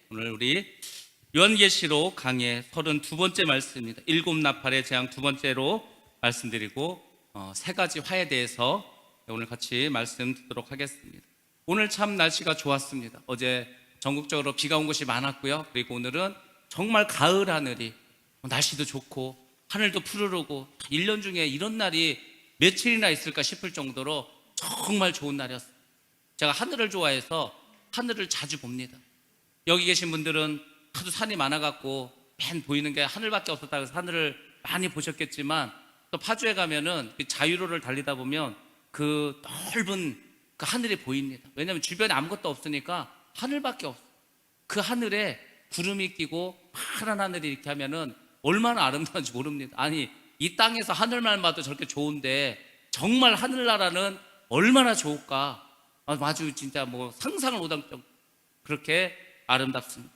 오늘 우리 요한계시록 강의 32번째 말씀입니다. 일곱 나팔의 재앙 두 번째로 말씀드리고 세 가지 화에 대해서 오늘 같이 말씀 듣도록 하겠습니다. 오늘 참 날씨가 좋았습니다. 어제 전국적으로 비가 온 곳이 많았고요. 그리고 오늘은 정말 가을 하늘이 날씨도 좋고 하늘도 푸르르고 1년 중에 이런 날이 며칠이나 있을까 싶을 정도로 정말 좋은 날이었어요. 제가 하늘을 좋아해서 하늘을 자주 봅니다. 여기 계신 분들은 하도 산이 많아갖고 맨 보이는 게 하늘밖에 없었다고 해서 하늘을 많이 보셨겠지만, 또 파주에 가면은 그 자유로를 달리다 보면 그 넓은 그 하늘이 보입니다. 왜냐하면 주변에 아무것도 없으니까 하늘밖에 없어요. 그 하늘에 구름이 끼고 파란 하늘이 이렇게 하면은 얼마나 아름다운지 모릅니다. 아니, 이 땅에서 하늘만 봐도 저렇게 좋은데 정말 하늘나라는 얼마나 좋을까. 아주 진짜 뭐 상상을 못할 정도 그렇게 아름답습니다.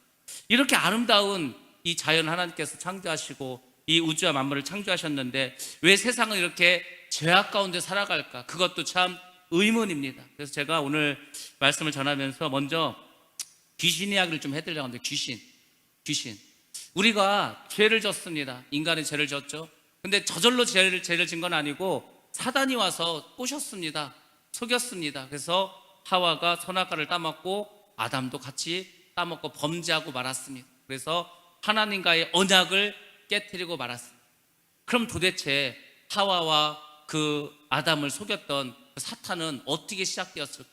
이렇게 아름다운 이 자연 하나님께서 창조하시고 이 우주와 만물을 창조하셨는데 왜 세상은 이렇게 죄악 가운데 살아갈까? 그것도 참 의문입니다. 그래서 제가 오늘 말씀을 전하면서 먼저 귀신 이야기를 좀 해드리려고 하는데, 귀신. 우리가 죄를 졌습니다. 인간이 죄를 졌죠. 근데 저절로 죄를 진 건 아니고 사단이 와서 꼬셨습니다. 속였습니다. 그래서 하와가 선악과를 따먹고 아담도 같이 따먹고 범죄하고 말았습니다. 그래서 하나님과의 언약을 깨트리고 말았습니다. 그럼 도대체 하와와 그 아담을 속였던 그 사탄은 어떻게 시작되었을까?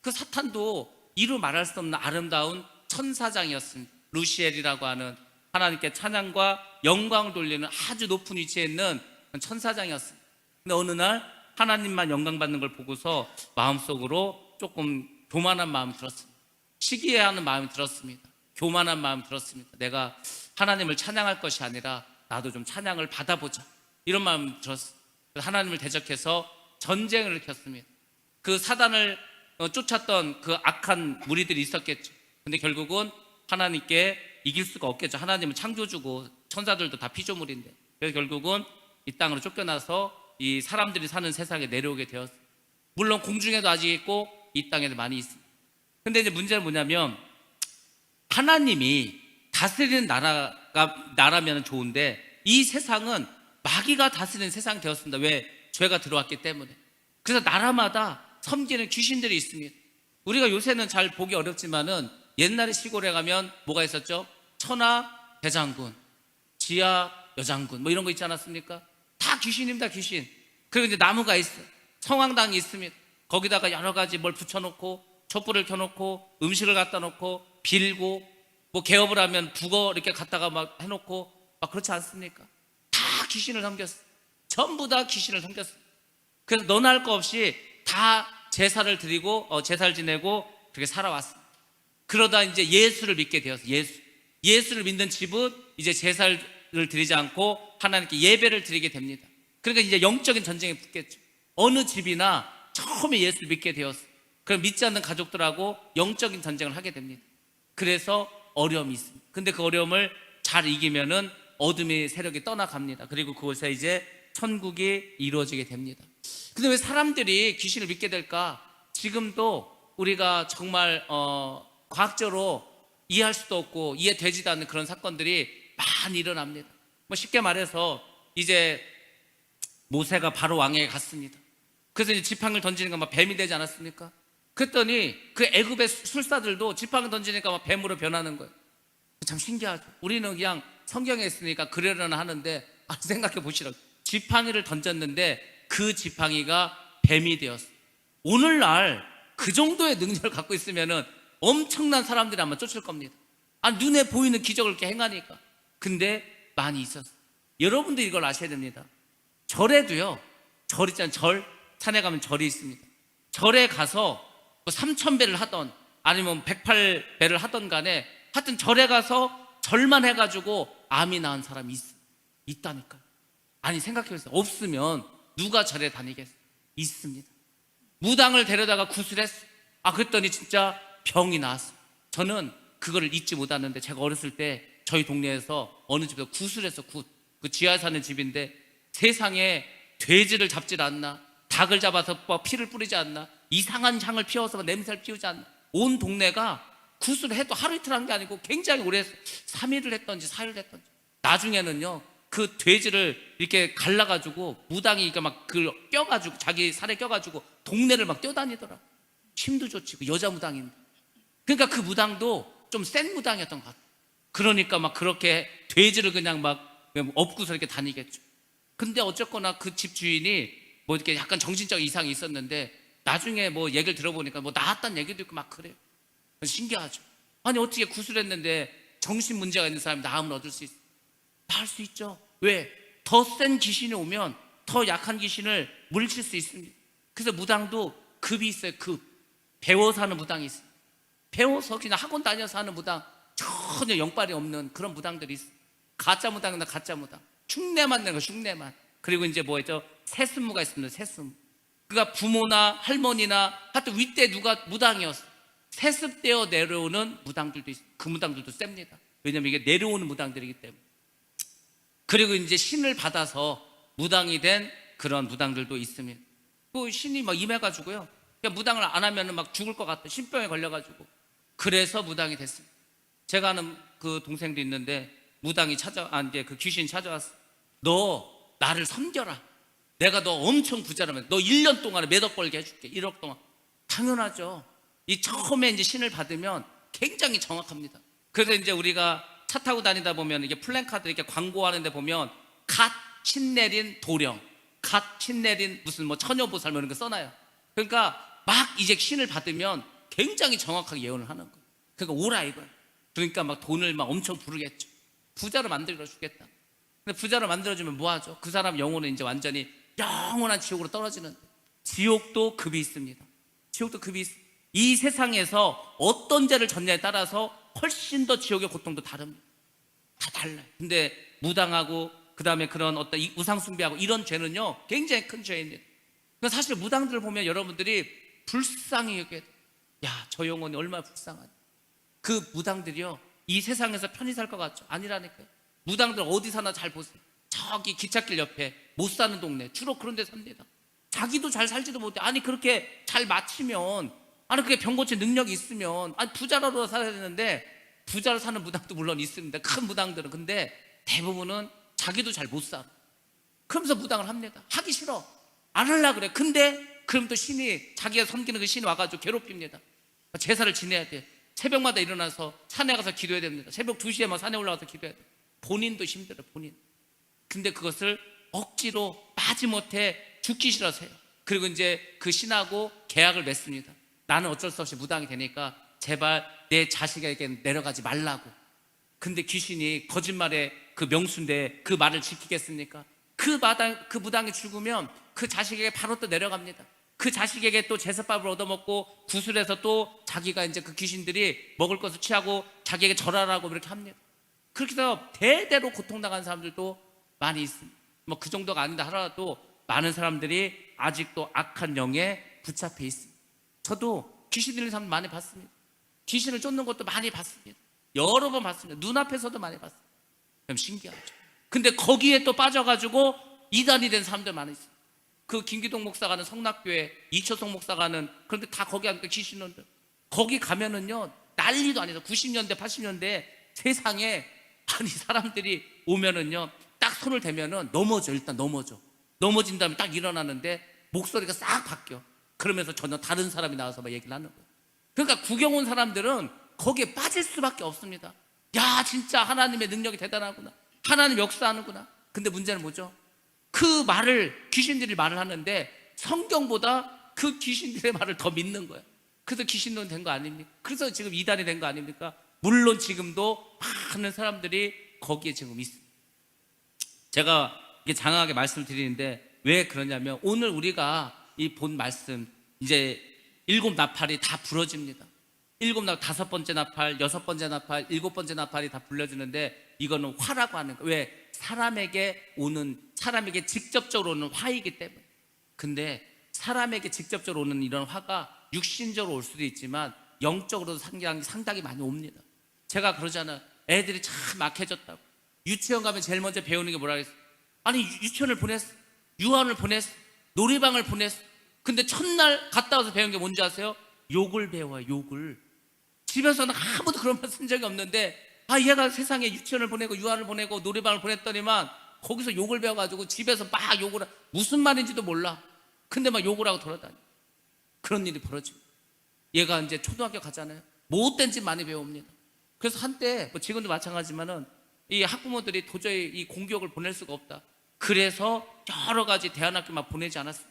그 사탄도 이루 말할 수 없는 아름다운 천사장이었습니다. 루시엘이라고 하는 하나님께 찬양과 영광을 돌리는 아주 높은 위치에 있는 천사장이었습니다. 근데 어느 날 하나님만 영광 받는 걸 보고서 마음속으로 조금 교만한 마음이 들었습니다. 시기해하는 마음이 들었습니다. 교만한 마음이 들었습니다. 내가 하나님을 찬양할 것이 아니라 나도 좀 찬양을 받아보자, 이런 마음이 들었습니다. 하나님을 대적해서 전쟁을 일으켰습니다. 그 사단을 쫓았던 그 악한 무리들이 있었겠죠. 근데 결국은 하나님께 이길 수가 없겠죠. 하나님은 창조주고 천사들도 다 피조물인데. 그래서 결국은 이 땅으로 쫓겨나서 이 사람들이 사는 세상에 내려오게 되었어요. 물론 공중에도 아직 있고 이 땅에도 많이 있습니다. 근데 이제 문제는 뭐냐면, 하나님이 다스리는 나라면 좋은데 이 세상은 마귀가 다스리는 세상이 되었습니다. 왜? 죄가 들어왔기 때문에. 그래서 나라마다 섬기는 귀신들이 있습니다. 우리가 요새는 잘 보기 어렵지만은 옛날에 시골에 가면 뭐가 있었죠? 천하 대장군, 지하 여장군 뭐 이런 거 있지 않았습니까? 다 귀신입니다. 귀신. 그리고 이제 나무가 있어요. 성황당이 있습니다. 거기다가 여러 가지 뭘 붙여놓고 촛불을 켜놓고 음식을 갖다 놓고 빌고, 뭐 개업을 하면 북어 이렇게 갖다가 막 해놓고 막 그렇지 않습니까? 다 귀신을 섬겼어. 전부 다 귀신을 섬겼어. 그래서 너나 할 거 없이 다 제사를 드리고 제사를 지내고 그렇게 살아왔어. 그러다 이제 예수를 믿게 되었어. 예수를 믿는 집은 이제 제사를 드리지 않고 하나님께 예배를 드리게 됩니다. 그러니까 이제 영적인 전쟁에 붙겠죠. 어느 집이나 처음에 예수를 믿게 되었어. 그럼 믿지 않는 가족들하고 영적인 전쟁을 하게 됩니다. 그래서 어려움이 있습니다. 근데 그 어려움을 잘 이기면은 어둠의 세력이 떠나갑니다. 그리고 그곳에 이제 천국이 이루어지게 됩니다. 근데 왜 사람들이 귀신을 믿게 될까? 지금도 우리가 정말 과학적으로 이해할 수도 없고 이해되지도 않는 그런 사건들이 많이 일어납니다. 뭐 쉽게 말해서 이제 모세가 바로 왕에게 갔습니다. 그래서 이제 지팡이를 던지니까 막 뱀이 되지 않았습니까? 그랬더니 그 애굽의 술사들도 지팡이 던지니까 막 뱀으로 변하는 거예요. 참 신기하죠. 우리는 그냥 성경에 있으니까 그러려나 하는데, 생각해 보시라고. 지팡이를 던졌는데 그 지팡이가 뱀이 되었어요. 오늘날 그 정도의 능력을 갖고 있으면은 엄청난 사람들이 아마 쫓을 겁니다. 눈에 보이는 기적을 이렇게 행하니까. 근데 많이 있었어요. 여러분들 이걸 아셔야 됩니다. 절에도요, 절 있잖아요. 절, 산에 가면 절이 있습니다. 절에 가서 3,000배를 하던 아니면 108배를 하던 간에 하여튼 절에 가서 절만 해가지고 암이 나은 사람이 있다니까요. 아니, 생각해보세요. 없으면 누가 절에 다니겠어요? 있습니다. 무당을 데려다가 구슬했어요. 그랬더니 진짜 병이 나왔어요. 저는 그거를 잊지 못하는데, 제가 어렸을 때 저희 동네에서 어느 집에서 구슬했어. 그 지하에 사는 집인데 세상에 돼지를 잡질 않나, 닭을 잡아서 피를 뿌리지 않나, 이상한 향을 피워서 냄새를 피우지 않나, 온 동네가 구슬을 해도 하루 이틀 한 게 아니고 굉장히 오래 했어요. 3일을 했던지 4일을 했던지. 나중에는요 그 돼지를 이렇게 갈라가지고 무당이 막 그 껴가지고 자기 살에 껴가지고 동네를 막 뛰어다니더라. 힘도 좋지. 그 여자 무당인데. 그러니까 그 무당도 좀 센 무당이었던 것 같아요. 그러니까 막 그렇게 돼지를 그냥 막 업고서 이렇게 다니겠죠. 근데 어쨌거나 그 집 주인이 뭐 이렇게 약간 정신적 이상이 있었는데 나중에 뭐 얘기를 들어보니까 뭐 나았다는 얘기도 있고 막 그래요. 신기하죠. 아니 어떻게 구슬했는데 정신 문제가 있는 사람이 나음을 얻을 수 있어? 나을 수 있죠. 왜? 더 센 귀신이 오면 더 약한 귀신을 물리칠 수 있습니다. 그래서 무당도 급이 있어요. 급. 배워서 하는 무당이 있어요. 배워서 그냥 학원 다녀서 하는 무당, 전혀 영빨이 없는 그런 무당들이 있어요. 가짜 무당이나 가짜 무당. 흉내만 내는 거, 흉내만. 그리고 이제 뭐였죠? 세습무가 있습니다. 세습무. 그러니까 부모나 할머니나 하여튼 윗대 누가 무당이었어. 세습되어 내려오는 무당들도 있어요. 그 무당들도 셉니다. 왜냐면 이게 내려오는 무당들이기 때문에. 그리고 이제 신을 받아서 무당이 된 그런 무당들도 있습니다. 그 신이 막 임해가지고요. 그냥 무당을 안 하면 막 죽을 것 같아. 신병에 걸려가지고. 그래서 무당이 됐습니다. 제가 아는 그 동생도 있는데 무당이 이제 그 귀신이 찾아왔어. 너 나를 섬겨라. 내가 너 엄청 부자라면 너 1년 동안에 몇 억 벌게 해줄게. 1억 동안. 당연하죠. 이 처음에 이제 신을 받으면 굉장히 정확합니다. 그래서 이제 우리가 차 타고 다니다 보면 이게 플랜카드 이렇게 광고하는 데 보면 갓 신내린 도령, 갓 신내린 무슨 뭐 처녀보살 뭐 이런 거 써놔요. 그러니까 막 이제 신을 받으면 굉장히 정확하게 예언을 하는 거예요. 그러니까 오라 이거예요. 그러니까 막 돈을 막 엄청 부르겠죠. 부자로 만들어 주겠다. 근데 부자로 만들어주면 뭐하죠? 그 사람 영혼은 이제 완전히 영원한 지옥으로 떨어지는. 지옥도 급이 있습니다. 지옥도 급이 있습니다. 이 세상에서 어떤 죄를 졌냐에 따라서 훨씬 더 지옥의 고통도 다릅니다. 다 달라요. 근데 무당하고 그 다음에 그런 어떤 우상숭배하고 이런 죄는요 굉장히 큰 죄입니다. 그러니까 사실 무당들을 보면 여러분들이 불쌍히 여겨야 돼요. 야, 저 영혼이 얼마나 불쌍하냐. 그 무당들이요 이 세상에서 편히 살 것 같죠? 아니라니까요. 무당들 어디 사나 잘 보세요. 저기 기찻길 옆에 못 사는 동네 주로 그런 데 삽니다. 자기도 잘 살지도 못해. 아니 그렇게 잘 맞추면, 아니 그게 병 고칠 능력이 있으면, 아니 부자라도 살아야 되는데, 부자로 사는 무당도 물론 있습니다. 큰 무당들은. 근데 대부분은 자기도 잘 못 살아. 그러면서 무당을 합니다. 하기 싫어. 안 하려고 그래. 근데 그럼 또 신이, 자기가 섬기는 그 신이 와가지고 괴롭힙니다. 제사를 지내야 돼. 새벽마다 일어나서 산에 가서 기도해야 됩니다. 새벽 2시에 막 산에 올라가서 기도해야 돼. 본인도 힘들어, 본인. 근데 그것을 억지로 마지못해 죽기 싫어서 해요. 그리고 이제 그 신하고 계약을 맺습니다. 나는 어쩔 수 없이 무당이 되니까 제발 내 자식에게 내려가지 말라고. 근데 귀신이 거짓말에 그 명수인데 그 말을 지키겠습니까? 그 무당이 죽으면 그 자식에게 바로 또 내려갑니다. 그 자식에게 또 제사밥을 얻어먹고 구슬해서 또 자기가 이제 그 귀신들이 먹을 것을 취하고 자기에게 절하라고 이렇게 합니다. 그렇게 해서 대대로 고통당한 사람들도 많이 있습니다. 뭐 그 정도가 아닌다 하더라도 많은 사람들이 아직도 악한 영에 붙잡혀 있습니다. 저도 귀신 들린 사람 많이 봤습니다. 귀신을 쫓는 것도 많이 봤습니다. 여러 번 봤습니다. 눈앞에서도 많이 봤습니다. 그럼 신기하죠. 근데 거기에 또 빠져가지고 이단이 된 사람들 많이 있어요. 그 김기동 목사 가는 성락교회, 이초성 목사 가는, 그런데 다 거기 하니까 귀신놈들. 거기 가면은요 난리도 아니죠. 90년대 80년대 세상에, 아니 사람들이 오면은요 딱 손을 대면은 넘어져. 일단 넘어진 다음에 딱 일어나는데 목소리가 싹 바뀌어. 그러면서 전혀 다른 사람이 나와서 막 얘기를 하는 거예요. 그러니까 구경 온 사람들은 거기에 빠질 수밖에 없습니다. 야, 진짜 하나님의 능력이 대단하구나, 하나님 역사하는구나. 근데 문제는 뭐죠? 그 말을, 귀신들이 말을 하는데 성경보다 그 귀신들의 말을 더 믿는 거예요. 그래서 귀신론 된 거 아닙니까? 그래서 지금 이단이 된 거 아닙니까? 물론 지금도 많은 사람들이 거기에 지금 있습니다. 제가 이게 장황하게 말씀을 드리는데 왜 그러냐면, 오늘 우리가 이 본 말씀, 이제 7 나팔이 다 부러집니다. 5 번째 나팔, 6 번째 나팔, 7 번째 나팔이 다 불려지는데, 이거는 화라고 하는 거예요. 왜? 사람에게 직접적으로 오는 화이기 때문에. 근데 사람에게 직접적으로 오는 이런 화가 육신적으로 올 수도 있지만 영적으로도 상당히 많이 옵니다. 제가 그러잖아요. 애들이 참 악해졌다고. 유치원 가면 제일 먼저 배우는 게 뭐라 그랬어요? 아니 유치원을 보냈어, 유아원을 보냈어, 놀이방을 보냈어. 근데 첫날 갔다 와서 배운 게 뭔지 아세요? 욕을 배워요. 욕을. 집에서는 아무도 그런 말 쓴 적이 없는데 얘가 세상에 유치원을 보내고 유아를 보내고 노래방을 보냈더니만 거기서 욕을 배워가지고 집에서 막 욕을 무슨 말인지도 몰라. 근데 막 욕을 하고 돌아다니. 그런 일이 벌어지고 얘가 이제 초등학교 가잖아요. 못된 짓 많이 배웁니다. 그래서 한때 지금도 마찬가지지만은 이 학부모들이 도저히 이 공교육을 보낼 수가 없다. 그래서 여러 가지 대안학교 막 보내지 않았어요.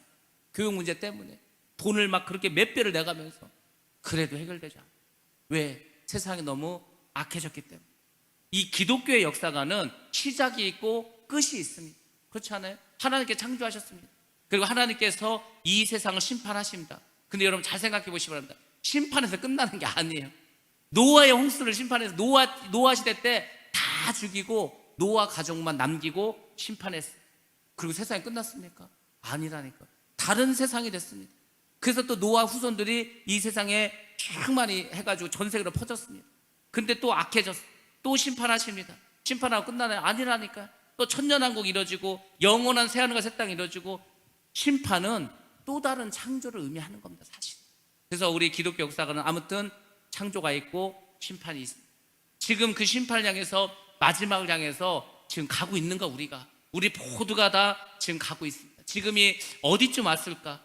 교육 문제 때문에 돈을 막 그렇게 몇 배를 내가면서 그래도 해결되지 않아요. 왜? 세상이 너무 악해졌기 때문에. 이 기독교의 역사가는 시작이 있고 끝이 있습니다. 그렇지 않아요? 하나님께 창조하셨습니다. 그리고 하나님께서 이 세상을 심판하십니다. 근데 여러분 잘 생각해 보시기 바랍니다. 심판에서 끝나는 게 아니에요. 노아의 홍수를 심판해서 노아 시대 때 다 죽이고 노아 가족만 남기고 심판했어요. 그리고 세상이 끝났습니까? 아니라니까. 다른 세상이 됐습니다. 그래서 또 노아 후손들이 이 세상에 쭉 많이 해가지고 전 세계로 퍼졌습니다. 근데 또 악해졌어요. 또 심판하십니다. 심판하고 끝나나요? 아니라니까. 또 천년왕국 이루어지고 영원한 새하늘과 새 땅이 이루어지고 심판은 또 다른 창조를 의미하는 겁니다. 사실. 그래서 우리 기독교 역사가는 아무튼 창조가 있고 심판이 있습니다. 지금 그 심판을 향해서 마지막을 향해서 지금 가고 있는 거 우리 모두가 다 지금 가고 있습니다. 지금이 어디쯤 왔을까?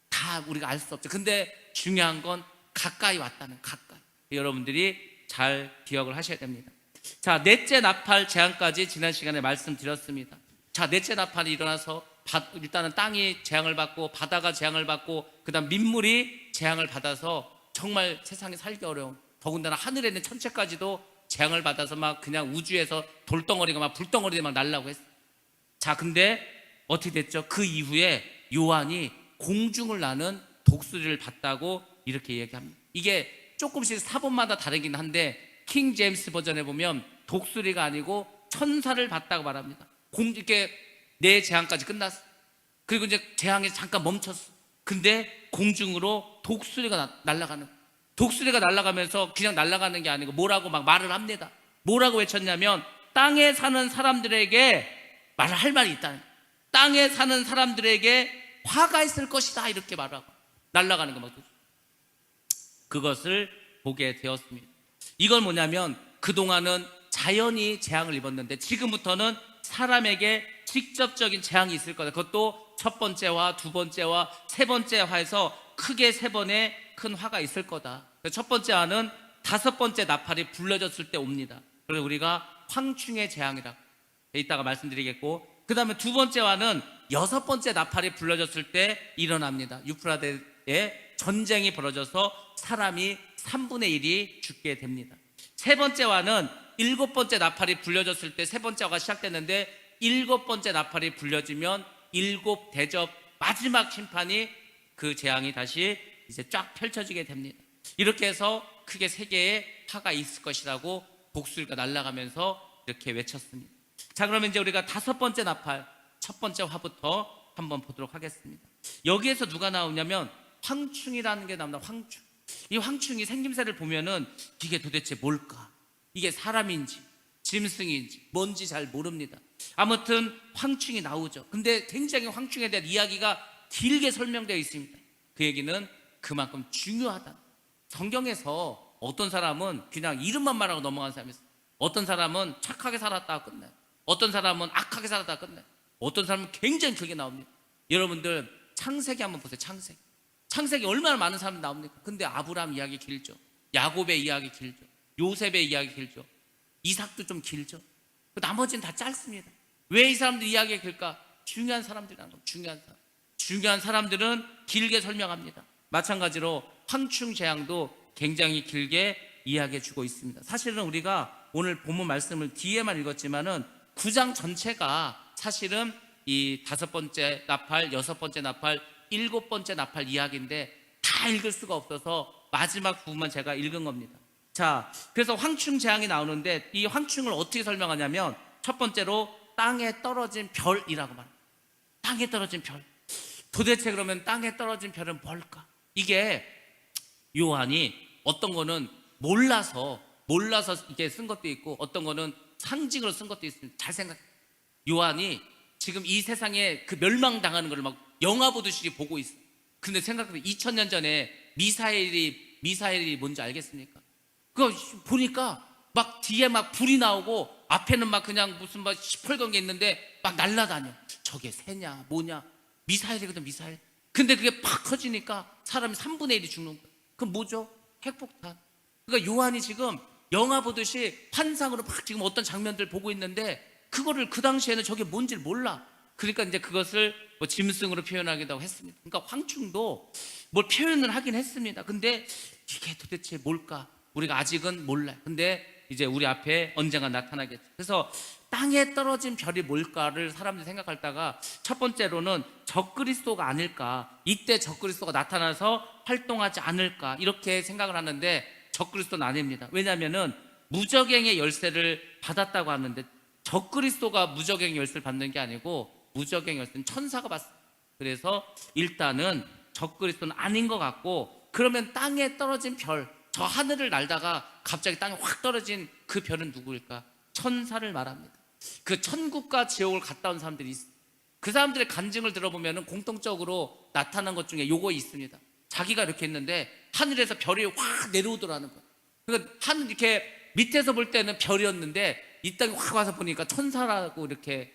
다 우리가 알 수 없죠. 근데 중요한 건 가까이 왔다는 가까이. 여러분들이 잘 기억을 하셔야 됩니다. 자, 넷째 나팔 재앙까지 지난 시간에 말씀드렸습니다. 자, 넷째 나팔이 일어나서 일단은 땅이 재앙을 받고 바다가 재앙을 받고 그다음 민물이 재앙을 받아서 정말 세상에 살기 어려운, 더군다나 하늘에 있는 천체까지도 재앙을 받아서 막 그냥 우주에서 돌덩어리가 막 불덩어리가 막 날라고 했어요. 자, 근데 어떻게 됐죠? 그 이후에 요한이 공중을 나는 독수리를 봤다고 이렇게 얘기합니다. 이게 조금씩 사본마다 다르긴 한데 킹 제임스 버전에 보면 독수리가 아니고 천사를 봤다고 말합니다. 이렇게 내 재앙까지 끝났어. 그리고 이제 재앙이 잠깐 멈췄어. 근데 공중으로 독수리가 날아가는 거예요. 독수리가 날아가면서 그냥 날아가는 게 아니고 뭐라고 막 말을 합니다. 뭐라고 외쳤냐면 땅에 사는 사람들에게 말할 말이 있다는 거예요. 땅에 사는 사람들에게 화가 있을 것이다 이렇게 말하고 날아가는 거 막 그것을 보게 되었습니다. 이건 뭐냐면 그동안은 자연이 재앙을 입었는데 지금부터는 사람에게 직접적인 재앙이 있을 거다. 그것도 첫 번째와 두 번째와 세 번째 화에서 크게 세 번의 큰 화가 있을 거다. 첫 번째 화는 다섯 번째 나팔이 불러졌을 때 옵니다. 그래서 우리가 황충의 재앙이라고 이따가 말씀드리겠고, 그 다음에 두 번째 화는 여섯 번째 나팔이 불러졌을 때 일어납니다. 유프라데에 전쟁이 벌어져서 사람이 3분의 1이 죽게 됩니다. 세 번째 화는 일곱 번째 나팔이 불려졌을 때 세 번째 화가 시작됐는데 일곱 번째 나팔이 불려지면 일곱 대접 마지막 심판이 그 재앙이 다시 이제 쫙 펼쳐지게 됩니다. 이렇게 해서 크게 세 개의 화가 있을 것이라고 독수리가 날아가면서 이렇게 외쳤습니다. 자, 그러면 이제 우리가 다섯 번째 나팔 첫 번째 화부터 한번 보도록 하겠습니다. 여기에서 누가 나오냐면 황충이라는 게 나옵니다. 황충. 이 황충이 생김새를 보면은 이게 도대체 뭘까? 이게 사람인지 짐승인지 뭔지 잘 모릅니다. 아무튼 황충이 나오죠. 근데 굉장히 황충에 대한 이야기가 길게 설명되어 있습니다. 그 얘기는 그만큼 중요하다. 성경에서 어떤 사람은 그냥 이름만 말하고 넘어가는 사람이 있어요. 어떤 사람은 착하게 살았다가 끝나요. 어떤 사람은 악하게 살았다가 끝나요. 어떤 사람은 굉장히 길게 나옵니다. 여러분들 창세기 한번 보세요. 창세기 얼마나 많은 사람이 나옵니까? 근데 아브라함 이야기 길죠. 야곱의 이야기 길죠. 요셉의 이야기 길죠. 이삭도 좀 길죠. 나머지는 다 짧습니다. 왜 이 사람들 이야기가 길까? 중요한 사람들이라는 겁니다. 중요한 사람들은 길게 설명합니다. 마찬가지로 황충 재앙도 굉장히 길게 이야기해 주고 있습니다. 사실은 우리가 오늘 본문 말씀을 뒤에만 읽었지만은 9장 전체가 사실은 이 다섯 번째 나팔, 여섯 번째 나팔, 일곱 번째 나팔 이야기인데 다 읽을 수가 없어서 마지막 부분만 제가 읽은 겁니다. 자, 그래서 황충 재앙이 나오는데 이 황충을 어떻게 설명하냐면 첫 번째로 땅에 떨어진 별이라고 말합니다. 땅에 떨어진 별. 도대체 그러면 땅에 떨어진 별은 뭘까? 이게 요한이 어떤 거는 몰라서 이렇게 쓴 것도 있고 어떤 거는 상징으로 쓴 것도 있습니다. 잘 생각해. 요한이 지금 이 세상에 그 멸망당하는 걸 막 영화 보듯이 보고 있어. 근데 생각해보면 2000년 전에 미사일이 뭔지 알겠습니까? 그거 보니까 막 뒤에 막 불이 나오고 앞에는 막 그냥 무슨 막 시뻘건 게 있는데 막 날아다녀. 저게 새냐 뭐냐, 미사일이거든, 미사일. 근데 그게 팍 터지니까 사람이 3분의 1이 죽는 거야. 그럼 뭐죠? 핵폭탄. 그러니까 요한이 지금 영화 보듯이 환상으로 막 지금 어떤 장면들 보고 있는데 그거를 그 당시에는 저게 뭔지를 몰라. 그러니까 이제 그것을 뭐 짐승으로 표현하기도 했습니다. 그러니까 황충도 뭘 표현을 하긴 했습니다. 근데 이게 도대체 뭘까? 우리가 아직은 몰라요. 근데 이제 우리 앞에 언젠가 나타나겠죠. 그래서 땅에 떨어진 별이 뭘까를 사람들이 생각하다가 첫 번째로는 적그리스도가 아닐까, 이때 적그리스도가 나타나서 활동하지 않을까 이렇게 생각을 하는데 적그리스도는 아닙니다. 왜냐하면은 무적행의 열쇠를 받았다고 하는데 적그리스도가 무적행의 열쇠를 받는 게 아니고 무적행의 열쇠는 천사가 받습니다. 그래서 일단은 적그리스도는 아닌 것 같고, 그러면 땅에 떨어진 별, 저 하늘을 날다가 갑자기 땅에 확 떨어진 그 별은 누구일까? 천사를 말합니다. 그 천국과 지옥을 갔다 온 사람들이 있어요. 그 사람들의 간증을 들어보면 공통적으로 나타난 것 중에 요거 있습니다. 자기가 이렇게 했는데 하늘에서 별이 확 내려오더라는 거예요. 그러니까 하늘 이렇게 밑에서 볼 때는 별이었는데 이 땅에 확 와서 보니까 천사라고 이렇게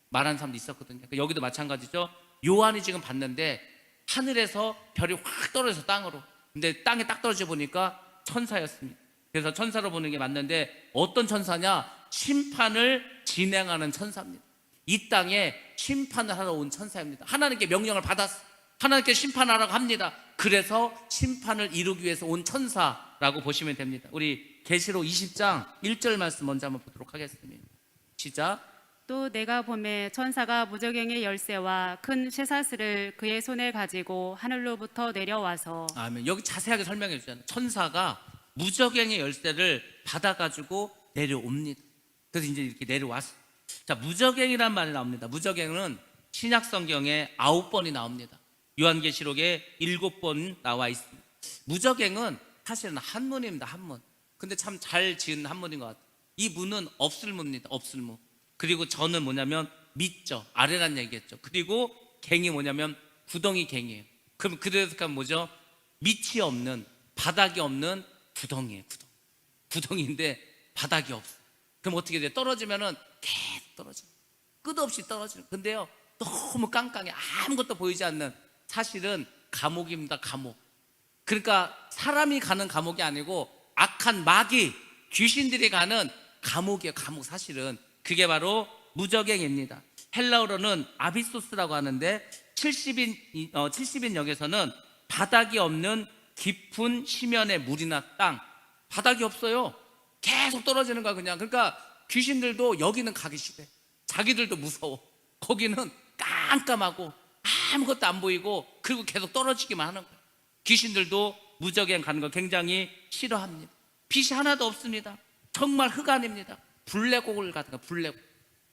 말하는 사람도 있었거든요. 그러니까 여기도 마찬가지죠. 요한이 지금 봤는데 하늘에서 별이 확 떨어져서 땅으로, 근데 땅에 딱 떨어져 보니까 천사였습니다. 그래서 천사로 보는 게 맞는데 어떤 천사냐? 심판을 진행하는 천사입니다. 이 땅에 심판을 하러 온 천사입니다. 하나님께 명령을 받았어. 하나님께 심판하라고 합니다. 그래서 심판을 이루기 위해서 온 천사라고 보시면 됩니다. 우리 계시록 20장 1절 말씀 먼저 한번 보도록 하겠습니다. 시작. 또 내가 보매 천사가 무저갱의 열쇠와 큰 쇠사슬을 그의 손에 가지고 하늘로부터 내려와서. 아멘. 여기 자세하게 설명해 주잖아요. 천사가 무저갱의 열쇠를 받아가지고 내려옵니다. 그래서 이제 이렇게 내려왔어. 자, 무저갱이란 말이 나옵니다. 무저갱은 신약 성경에 9번이 나옵니다. 요한계시록에 7번 나와 있습니다. 무저갱은 사실은 한문입니다. 한문. 근데 참 잘 지은 한문인 것 같아요. 이 무는 없을 무입니다. 없을 무. 그리고 저는 뭐냐면 밑죠, 아래란 얘기겠죠. 그리고 갱이 뭐냐면 구덩이 갱이에요. 그럼 그래서 뭐죠? 밑이 없는, 바닥이 없는 구덩이에요. 구덩이인데 바닥이 없어. 그럼 어떻게 돼요? 떨어지면은 계속 떨어져, 끝없이 떨어지는. 근데요, 너무 깡깡해. 아무것도 보이지 않는, 사실은 감옥입니다. 감옥. 그러니까 사람이 가는 감옥이 아니고 악한 마귀, 귀신들이 가는 감옥이에요. 감옥. 사실은 그게 바로 무저갱입니다. 헬라어로는 아비소스라고 하는데 70인 역에서는 바닥이 없는 깊은 시면의 물이나 땅. 바닥이 없어요. 계속 떨어지는 거야 그냥. 그러니까 귀신들도 여기는 가기 싫어. 자기들도 무서워. 거기는 깜깜하고 아무것도 안 보이고 그리고 계속 떨어지기만 하는 거야. 귀신들도 무저갱 가는 거 굉장히 싫어합니다. 빛이 하나도 없습니다. 정말 흑암입니다. 블랙홀 같은 거, 블랙홀.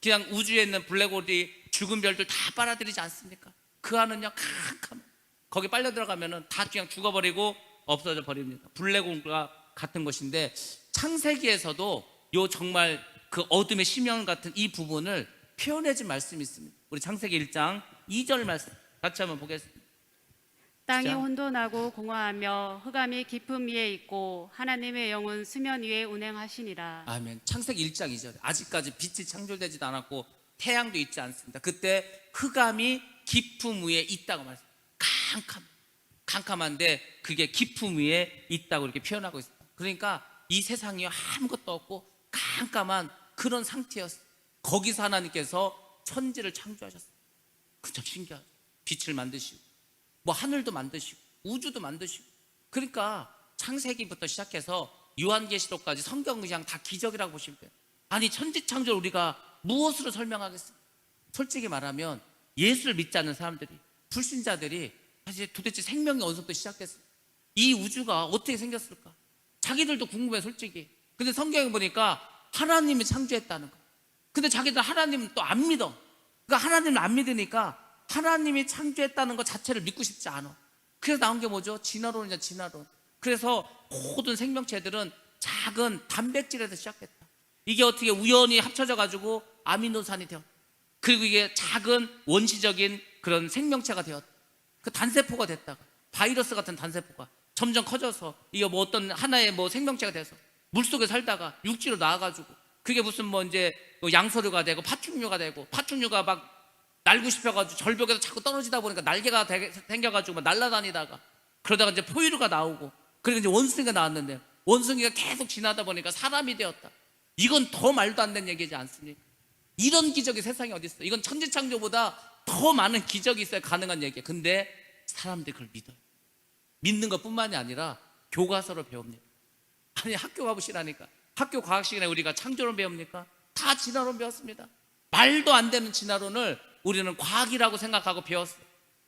그냥 우주에 있는 블랙홀이 죽은 별들 다 빨아들이지 않습니까? 그 안은요 캄캄해. 거기 빨려 들어가면은 다 그냥 죽어버리고 없어져 버립니다. 블랙홀과 같은 것인데 창세기에서도 요 정말 그 어둠의 심연 같은 이 부분을 표현해준 말씀이 있습니다. 우리 창세기 1장 2절 말씀 같이 한번 보겠습니다. 땅이 혼돈하고 공허하며 흑암이 깊음 위에 있고 하나님의 영은 수면 위에 운행하시니라. 아멘. 창세기 1장 2절. 아직까지 빛이 창조되지도 않았고 태양도 있지 않습니다. 그때 흑암이 깊음 위에 있다고 말씀합니다. 캄캄한데 그게 깊음 위에 있다고 이렇게 표현하고 있습니다. 그러니까 이 세상이 아무것도 없고 깜깜한 그런 상태였어요. 거기서 하나님께서 천지를 창조하셨어요. 그 참 신기하죠. 빛을 만드시고 뭐 하늘도 만드시고 우주도 만드시고. 그러니까 창세기부터 시작해서 요한계시록까지 성경 그냥 다 기적이라고 보시면 돼요. 아니 천지창조를 우리가 무엇으로 설명하겠습니까? 솔직히 말하면 예수를 믿지 않는 사람들이, 불신자들이 사실 도대체 생명이 어디서부터 시작됐을까? 이 우주가 어떻게 생겼을까? 자기들도 궁금해 솔직히. 근데 성경에 보니까 하나님이 창조했다는 거. 근데 자기들 하나님은 또 안 믿어. 그러니까 하나님을 안 믿으니까 하나님이 창조했다는 것 자체를 믿고 싶지 않아. 그래서 나온 게 뭐죠? 진화론이냐, 진화론. 그래서 모든 생명체들은 작은 단백질에서 시작했다. 이게 어떻게 우연히 합쳐져 가지고 아미노산이 되었다. 그리고 이게 작은 원시적인 그런 생명체가 되었다. 그 단세포가 됐다가 바이러스 같은 단세포가 점점 커져서 이게 뭐 어떤 하나의 뭐 생명체가 돼서 물속에 살다가 육지로 나와가지고 그게 무슨 뭐 이제 뭐 양서류가 되고 파충류가 되고, 파충류가 막 날고 싶어가지고 절벽에서 자꾸 떨어지다 보니까 날개가 생겨가지고 막 날아다니다가, 그러다가 이제 포유류가 나오고, 그리고 이제 원숭이가 나왔는데 원숭이가 계속 지나다 보니까 사람이 되었다. 이건 더 말도 안 되는 얘기지 않습니까? 이런 기적이 세상에 어디 있어? 이건 천지창조보다 더 많은 기적이 있어야 가능한 얘기예요. 근데 사람들이 그걸 믿어요. 믿는 것뿐만이 아니라 교과서로 배웁니다. 아니, 학교 가보시라니까. 학교 과학 시간에 우리가 창조론 배웁니까? 다 진화론 배웠습니다. 말도 안 되는 진화론을 우리는 과학이라고 생각하고 배웠어요.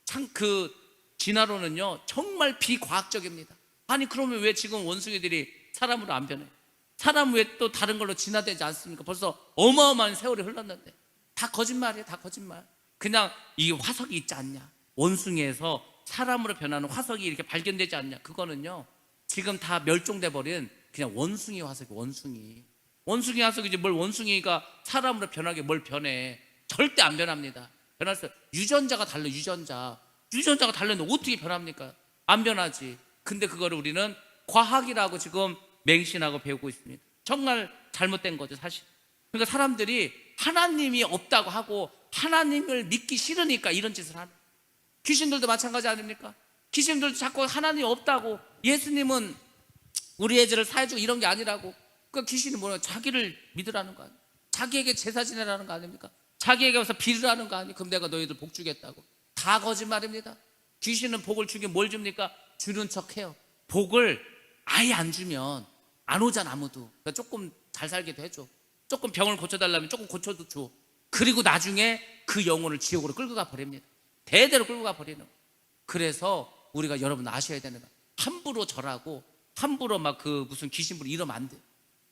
참 그 진화론은요 정말 비과학적입니다. 아니, 그러면 왜 지금 원숭이들이 사람으로 안 변해? 사람 왜 또 다른 걸로 진화되지 않습니까? 벌써 어마어마한 세월이 흘렀는데. 다 거짓말이에요. 다 거짓말. 그냥 이 화석이 있지 않냐, 원숭이에서 사람으로 변하는 화석이 이렇게 발견되지 않냐, 그거는요 지금 다 멸종돼 버린 그냥 원숭이 화석이, 원숭이 화석이지 뭘 원숭이가 사람으로 변하게 뭘 변해. 절대 안 변합니다. 변할 수, 유전자가 달라. 유전자가 달랐는데 어떻게 변합니까? 안 변하지. 근데 그거를 우리는 과학이라고 지금 맹신하고 배우고 있습니다. 정말 잘못된 거죠, 사실. 그러니까 사람들이 하나님이 없다고 하고 하나님을 믿기 싫으니까 이런 짓을 하는. 귀신들도 마찬가지 아닙니까? 귀신들도 자꾸 하나님이 없다고, 예수님은 우리 애들을 사해주고 이런 게 아니라고. 그러니까 귀신이 뭐냐, 자기를 믿으라는 거 아니에요? 자기에게 제사 지내라는 거 아닙니까? 자기에게 와서 빌으라는 거 아니에요? 그럼 내가 너희들 복 주겠다고. 다 거짓말입니다. 귀신은 복을 주긴 뭘 줍니까? 주는 척해요. 복을 아예 안 주면 안 오잖아, 아무도. 그러니까 조금 잘 살게도 해줘. 조금 병을 고쳐달라면 조금 고쳐도 줘. 그리고 나중에 그 영혼을 지옥으로 끌고 가 버립니다. 대대로 끌고 가 버리는 거예요. 그래서 우리가 여러분 아셔야 되는 거예요. 함부로 절하고 함부로 막 그 무슨 귀신 부르 이러면 안 돼요.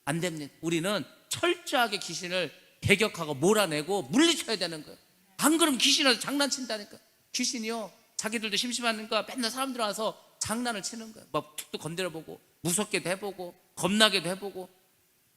안 됩니다. 우리는 철저하게 귀신을 배격하고 몰아내고 물리쳐야 되는 거예요. 안 그러면 귀신을 장난친다니까. 귀신이요 자기들도 심심하니까 맨날 사람들 와서 장난을 치는 거예요. 막 툭툭 건드려보고 무섭게도 해보고 겁나게도 해보고.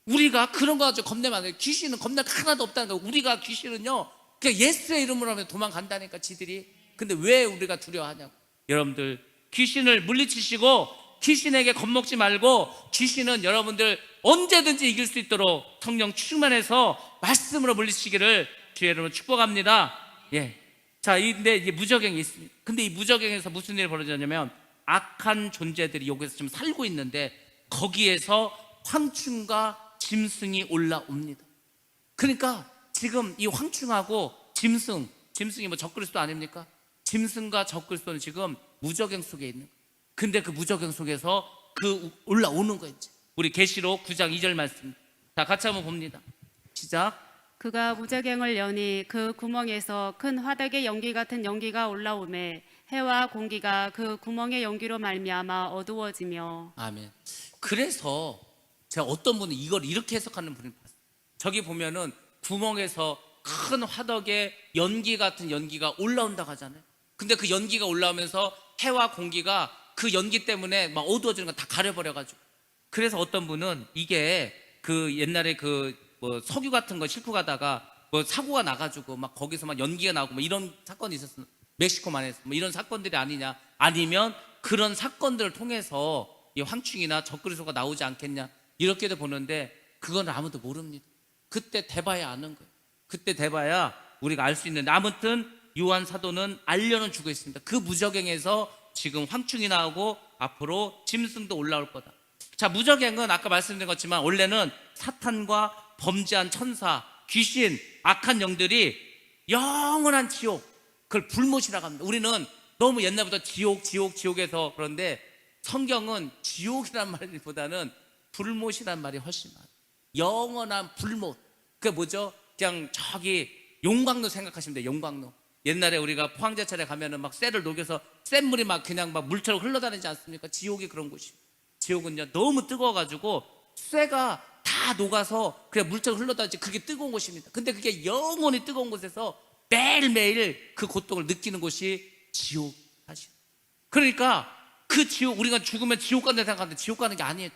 우리가 그런 거 가지고 겁내면 안 돼요. 귀신은 겁날 거 하나도 없다는 거예요. 우리가 귀신은요 그냥 예수의 이름으로 하면 도망간다니까, 지들이. 근데 왜 우리가 두려워하냐고. 여러분들 귀신을 물리치시고 귀신에게 겁먹지 말고, 귀신은 여러분들 언제든지 이길 수 있도록 성령 충만해서 말씀으로 물리치기를 주의 이름으로 축복합니다. 예. 자, 근데 이제 무저갱이 있습니다. 근데 이 무저갱에서 무슨 일이 벌어졌냐면, 악한 존재들이 여기서 지금 살고 있는데 거기에서 황충과 짐승이 올라옵니다. 그러니까 지금 이 황충하고 짐승이 뭐 적그리스도 아닙니까? 짐승과 적그리스도는 지금 무저갱 속에 있는 거예요. 근데 그 무저갱 속에서 그 올라오는 거예요. 우리 계시록 9장 2절 말씀. 자, 같이 한번 봅니다. 시작. 그가 무저갱을 여니 그 구멍에서 큰 화덕의 연기 같은 연기가 올라오매 해와 공기가 그 구멍의 연기로 말미암아 어두워지며. 아멘. 그래서 제가 어떤 분은 이걸 이렇게 해석하는 분을 봤어요. 저기 보면은 구멍에서 큰 화덕의 연기 같은 연기가 올라온다고 하잖아요. 근데 그 연기가 올라오면서 해와 공기가 그 연기 때문에 막 어두워지는 거 다 가려버려가지고. 그래서 어떤 분은 이게 그 옛날에 그 뭐 석유 같은 거 싣고 가다가 뭐 사고가 나가지고 막 거기서 막 연기가 나오고 뭐 이런 사건이 있었어. 멕시코만에서 뭐 이런 사건들이 아니냐, 아니면 그런 사건들을 통해서 이 황충이나 적그리스도가 나오지 않겠냐, 이렇게도 보는데 그건 아무도 모릅니다. 그때 돼봐야 아는 거예요. 그때 돼봐야 우리가 알 수 있는데, 아무튼 요한 사도는 알려는 주고 있습니다. 그 무저갱에서 지금 황충이 나오고 앞으로 짐승도 올라올 거다. 자, 무저갱은 아까 말씀드린 것지만 원래는 사탄과 범죄한 천사, 귀신, 악한 영들이 영원한 지옥, 그걸 불못이라고 합니다. 우리는 너무 옛날부터 지옥에서 그런데 성경은 지옥이란 말보다는 불못이란 말이 훨씬 많아요. 영원한 불못. 그게 뭐죠? 그냥 저기 용광로 생각하시면 돼요. 용광로. 옛날에 우리가 포항제철에 가면은 막 쇠를 녹여서 쇳물이 막 그냥 막 물처럼 흘러다니지 않습니까? 지옥이 그런 곳이에요. 지옥은요 너무 뜨거워가지고 쇠가 다 녹아서 그냥 물처럼 흘러다니지, 그게 뜨거운 곳입니다. 근데 그게 영원히 뜨거운 곳에서 매일매일 그 고통을 느끼는 곳이 지옥, 사실. 그러니까 그 지옥, 우리가 죽으면 지옥 간다 생각하는데 지옥 가는 게 아니에요.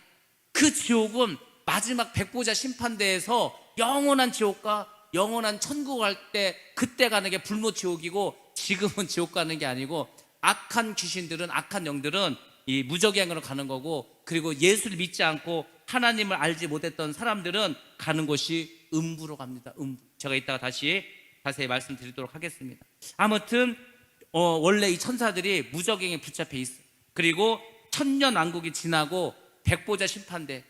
그 지옥은 마지막 백보자 심판대에서 영원한 지옥과 영원한 천국 갈 때 그때 가는 게 불못 지옥이고, 지금은 지옥 가는 게 아니고 악한 귀신들은, 악한 영들은 이 무저갱으로 가는 거고, 그리고 예수를 믿지 않고 하나님을 알지 못했던 사람들은 가는 곳이 음부로 갑니다. 음부. 제가 이따가 다시 자세히 말씀드리도록 하겠습니다. 아무튼 원래 이 천사들이 무저갱에 붙잡혀 있어. 그리고 천년왕국이 지나고 백보자 심판대,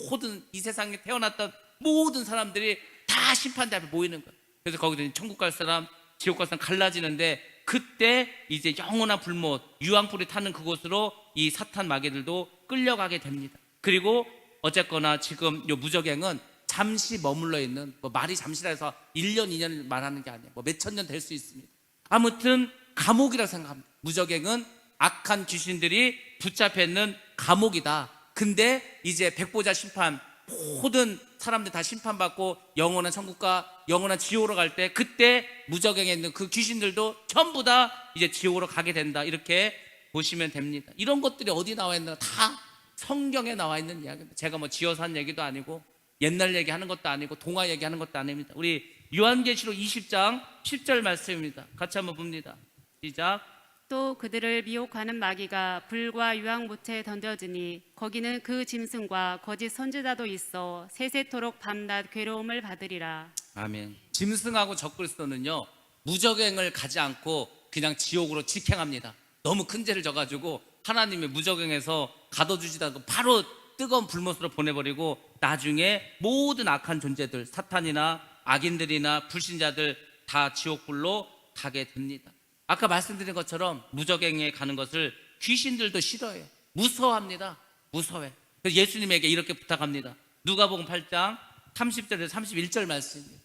모든 이 세상에 태어났던 모든 사람들이 다 심판대 앞에 모이는 거예요. 그래서 거기서 천국 갈 사람, 지옥 갈 사람 갈라지는데, 그때 이제 영원한 불못, 유황불이 타는 그곳으로 이 사탄 마귀들도 끌려가게 됩니다. 그리고 어쨌거나 지금 요 무저갱은 잠시 머물러 있는, 뭐 말이 잠시라 해서 1년, 2년을 말하는 게 아니에요. 뭐 몇천 년 될 수 있습니다. 아무튼 감옥이라고 생각합니다. 무저갱은 악한 귀신들이 붙잡혀 있는 감옥이다. 근데 이제 백보자 심판, 모든 사람들 다 심판받고 영원한 천국과 영원한 지옥으로 갈 때, 그때 무저갱에 있는 그 귀신들도 전부 다 이제 지옥으로 가게 된다. 이렇게 보시면 됩니다. 이런 것들이 어디 나와 있나? 다 성경에 나와 있는 이야기입니다. 제가 뭐 지어서 한 얘기도 아니고 옛날 얘기하는 것도 아니고 동화 얘기하는 것도 아닙니다. 우리 요한계시록 20장 10절 말씀입니다. 같이 한번 봅니다. 시작. 또 그들을 미혹하는 마귀가 불과 유황못에 던져지니 거기는 그 짐승과 거짓 선지자도 있어 세세토록 밤낮 괴로움을 받으리라. 아멘. 짐승하고 적그리스도는요, 무저갱을 가지 않고 그냥 지옥으로 직행합니다. 너무 큰 죄를 져가지고 하나님의 무저갱에서 가둬주지도 않고 바로 뜨거운 불못으로 보내버리고 나중에 모든 악한 존재들, 사탄이나 악인들이나 불신자들 다 지옥불로 가게 됩니다. 아까 말씀드린 것처럼 무저갱에 가는 것을 귀신들도 싫어해요. 무서워합니다. 무서워해. 그래서 예수님에게 이렇게 부탁합니다. 누가복음 8장 30절에서 31절 말씀입니다.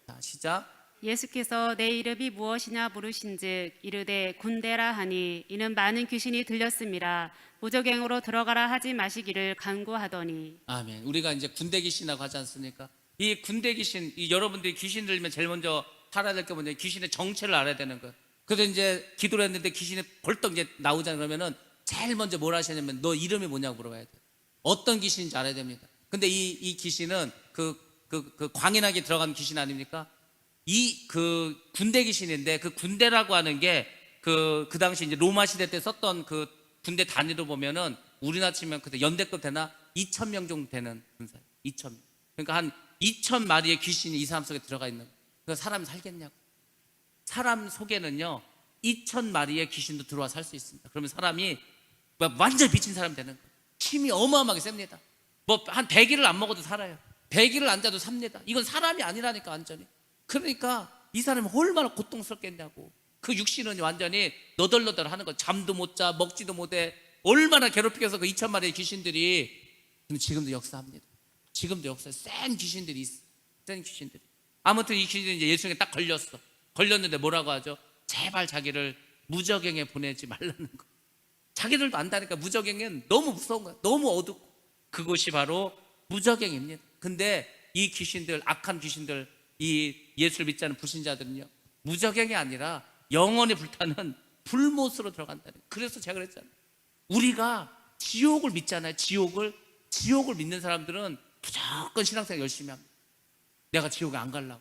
자, 시작. 예수께서 내 이름이 무엇이냐 물으신즉 이르되 군대라 하니 이는 많은 귀신이 들렸음이라. 무저갱으로 들어가라 하지 마시기를 간구하더니. 아멘. 우리가 이제 군대 귀신이라고 하지 않습니까? 이 군대 귀신, 여러분들이 귀신 들리면 제일 먼저 알아야 될 게 뭐냐, 귀신의 정체를 알아야 되는 거예요. 그래서 이제 기도를 했는데 귀신이 벌떡 이제 나오잖아요. 그러면은 제일 먼저 뭘 하시냐면 너 이름이 뭐냐고 물어봐야 돼요. 어떤 귀신인지 알아야 됩니다. 근데 이 귀신은 그 광인하게 들어간 귀신 아닙니까? 그 군대 귀신인데, 그 군대라고 하는 게 그 당시 이제 로마 시대 때 썼던 그 군대 단위로 보면은 우리나라 치면 그때 연대급 되나 2,000명 정도 되는 군사예요. 2,000명. 그러니까 한 2,000마리의 귀신이 이 사람 속에 들어가 있는 거예요. 그러니까 사람이 살겠냐고. 사람 속에는요 2,000마리의 귀신도 들어와 살 수 있습니다. 그러면 사람이 완전 미친 사람이 되는 거예요. 힘이 어마어마하게 셉니다. 뭐 한 100일을 안 먹어도 살아요. 100일을 안 자도 삽니다. 이건 사람이 아니라니까 완전히. 그러니까 이 사람이 얼마나 고통스럽겠냐고. 그 육신은 완전히 너덜너덜 하는 거. 잠도 못 자, 먹지도 못해. 얼마나 괴롭히겠어 그 2,000마리의 귀신들이. 근데 지금도 역사합니다. 지금도 역사해. 센 귀신들이 있어. 센 귀신들이. 아무튼 이 귀신이 이제 예수님께 딱 걸렸어. 걸렸는데 뭐라고 하죠? 제발 자기를 무저갱에 보내지 말라는 거. 자기들도 안다니까. 무저갱은 너무 무서운 거야. 너무 어둡고. 그곳이 바로 무저갱입니다. 근데 이 귀신들, 악한 귀신들, 이 예수를 믿지 않는 불신자들은요 무저갱이 아니라 영원히 불타는 불못으로 들어간다는 거예요. 그래서 제가 그랬잖아요. 우리가 지옥을 믿잖아요. 지옥을 믿는 사람들은 무조건 신앙생활 열심히 합니다. 내가 지옥에 안 가려고.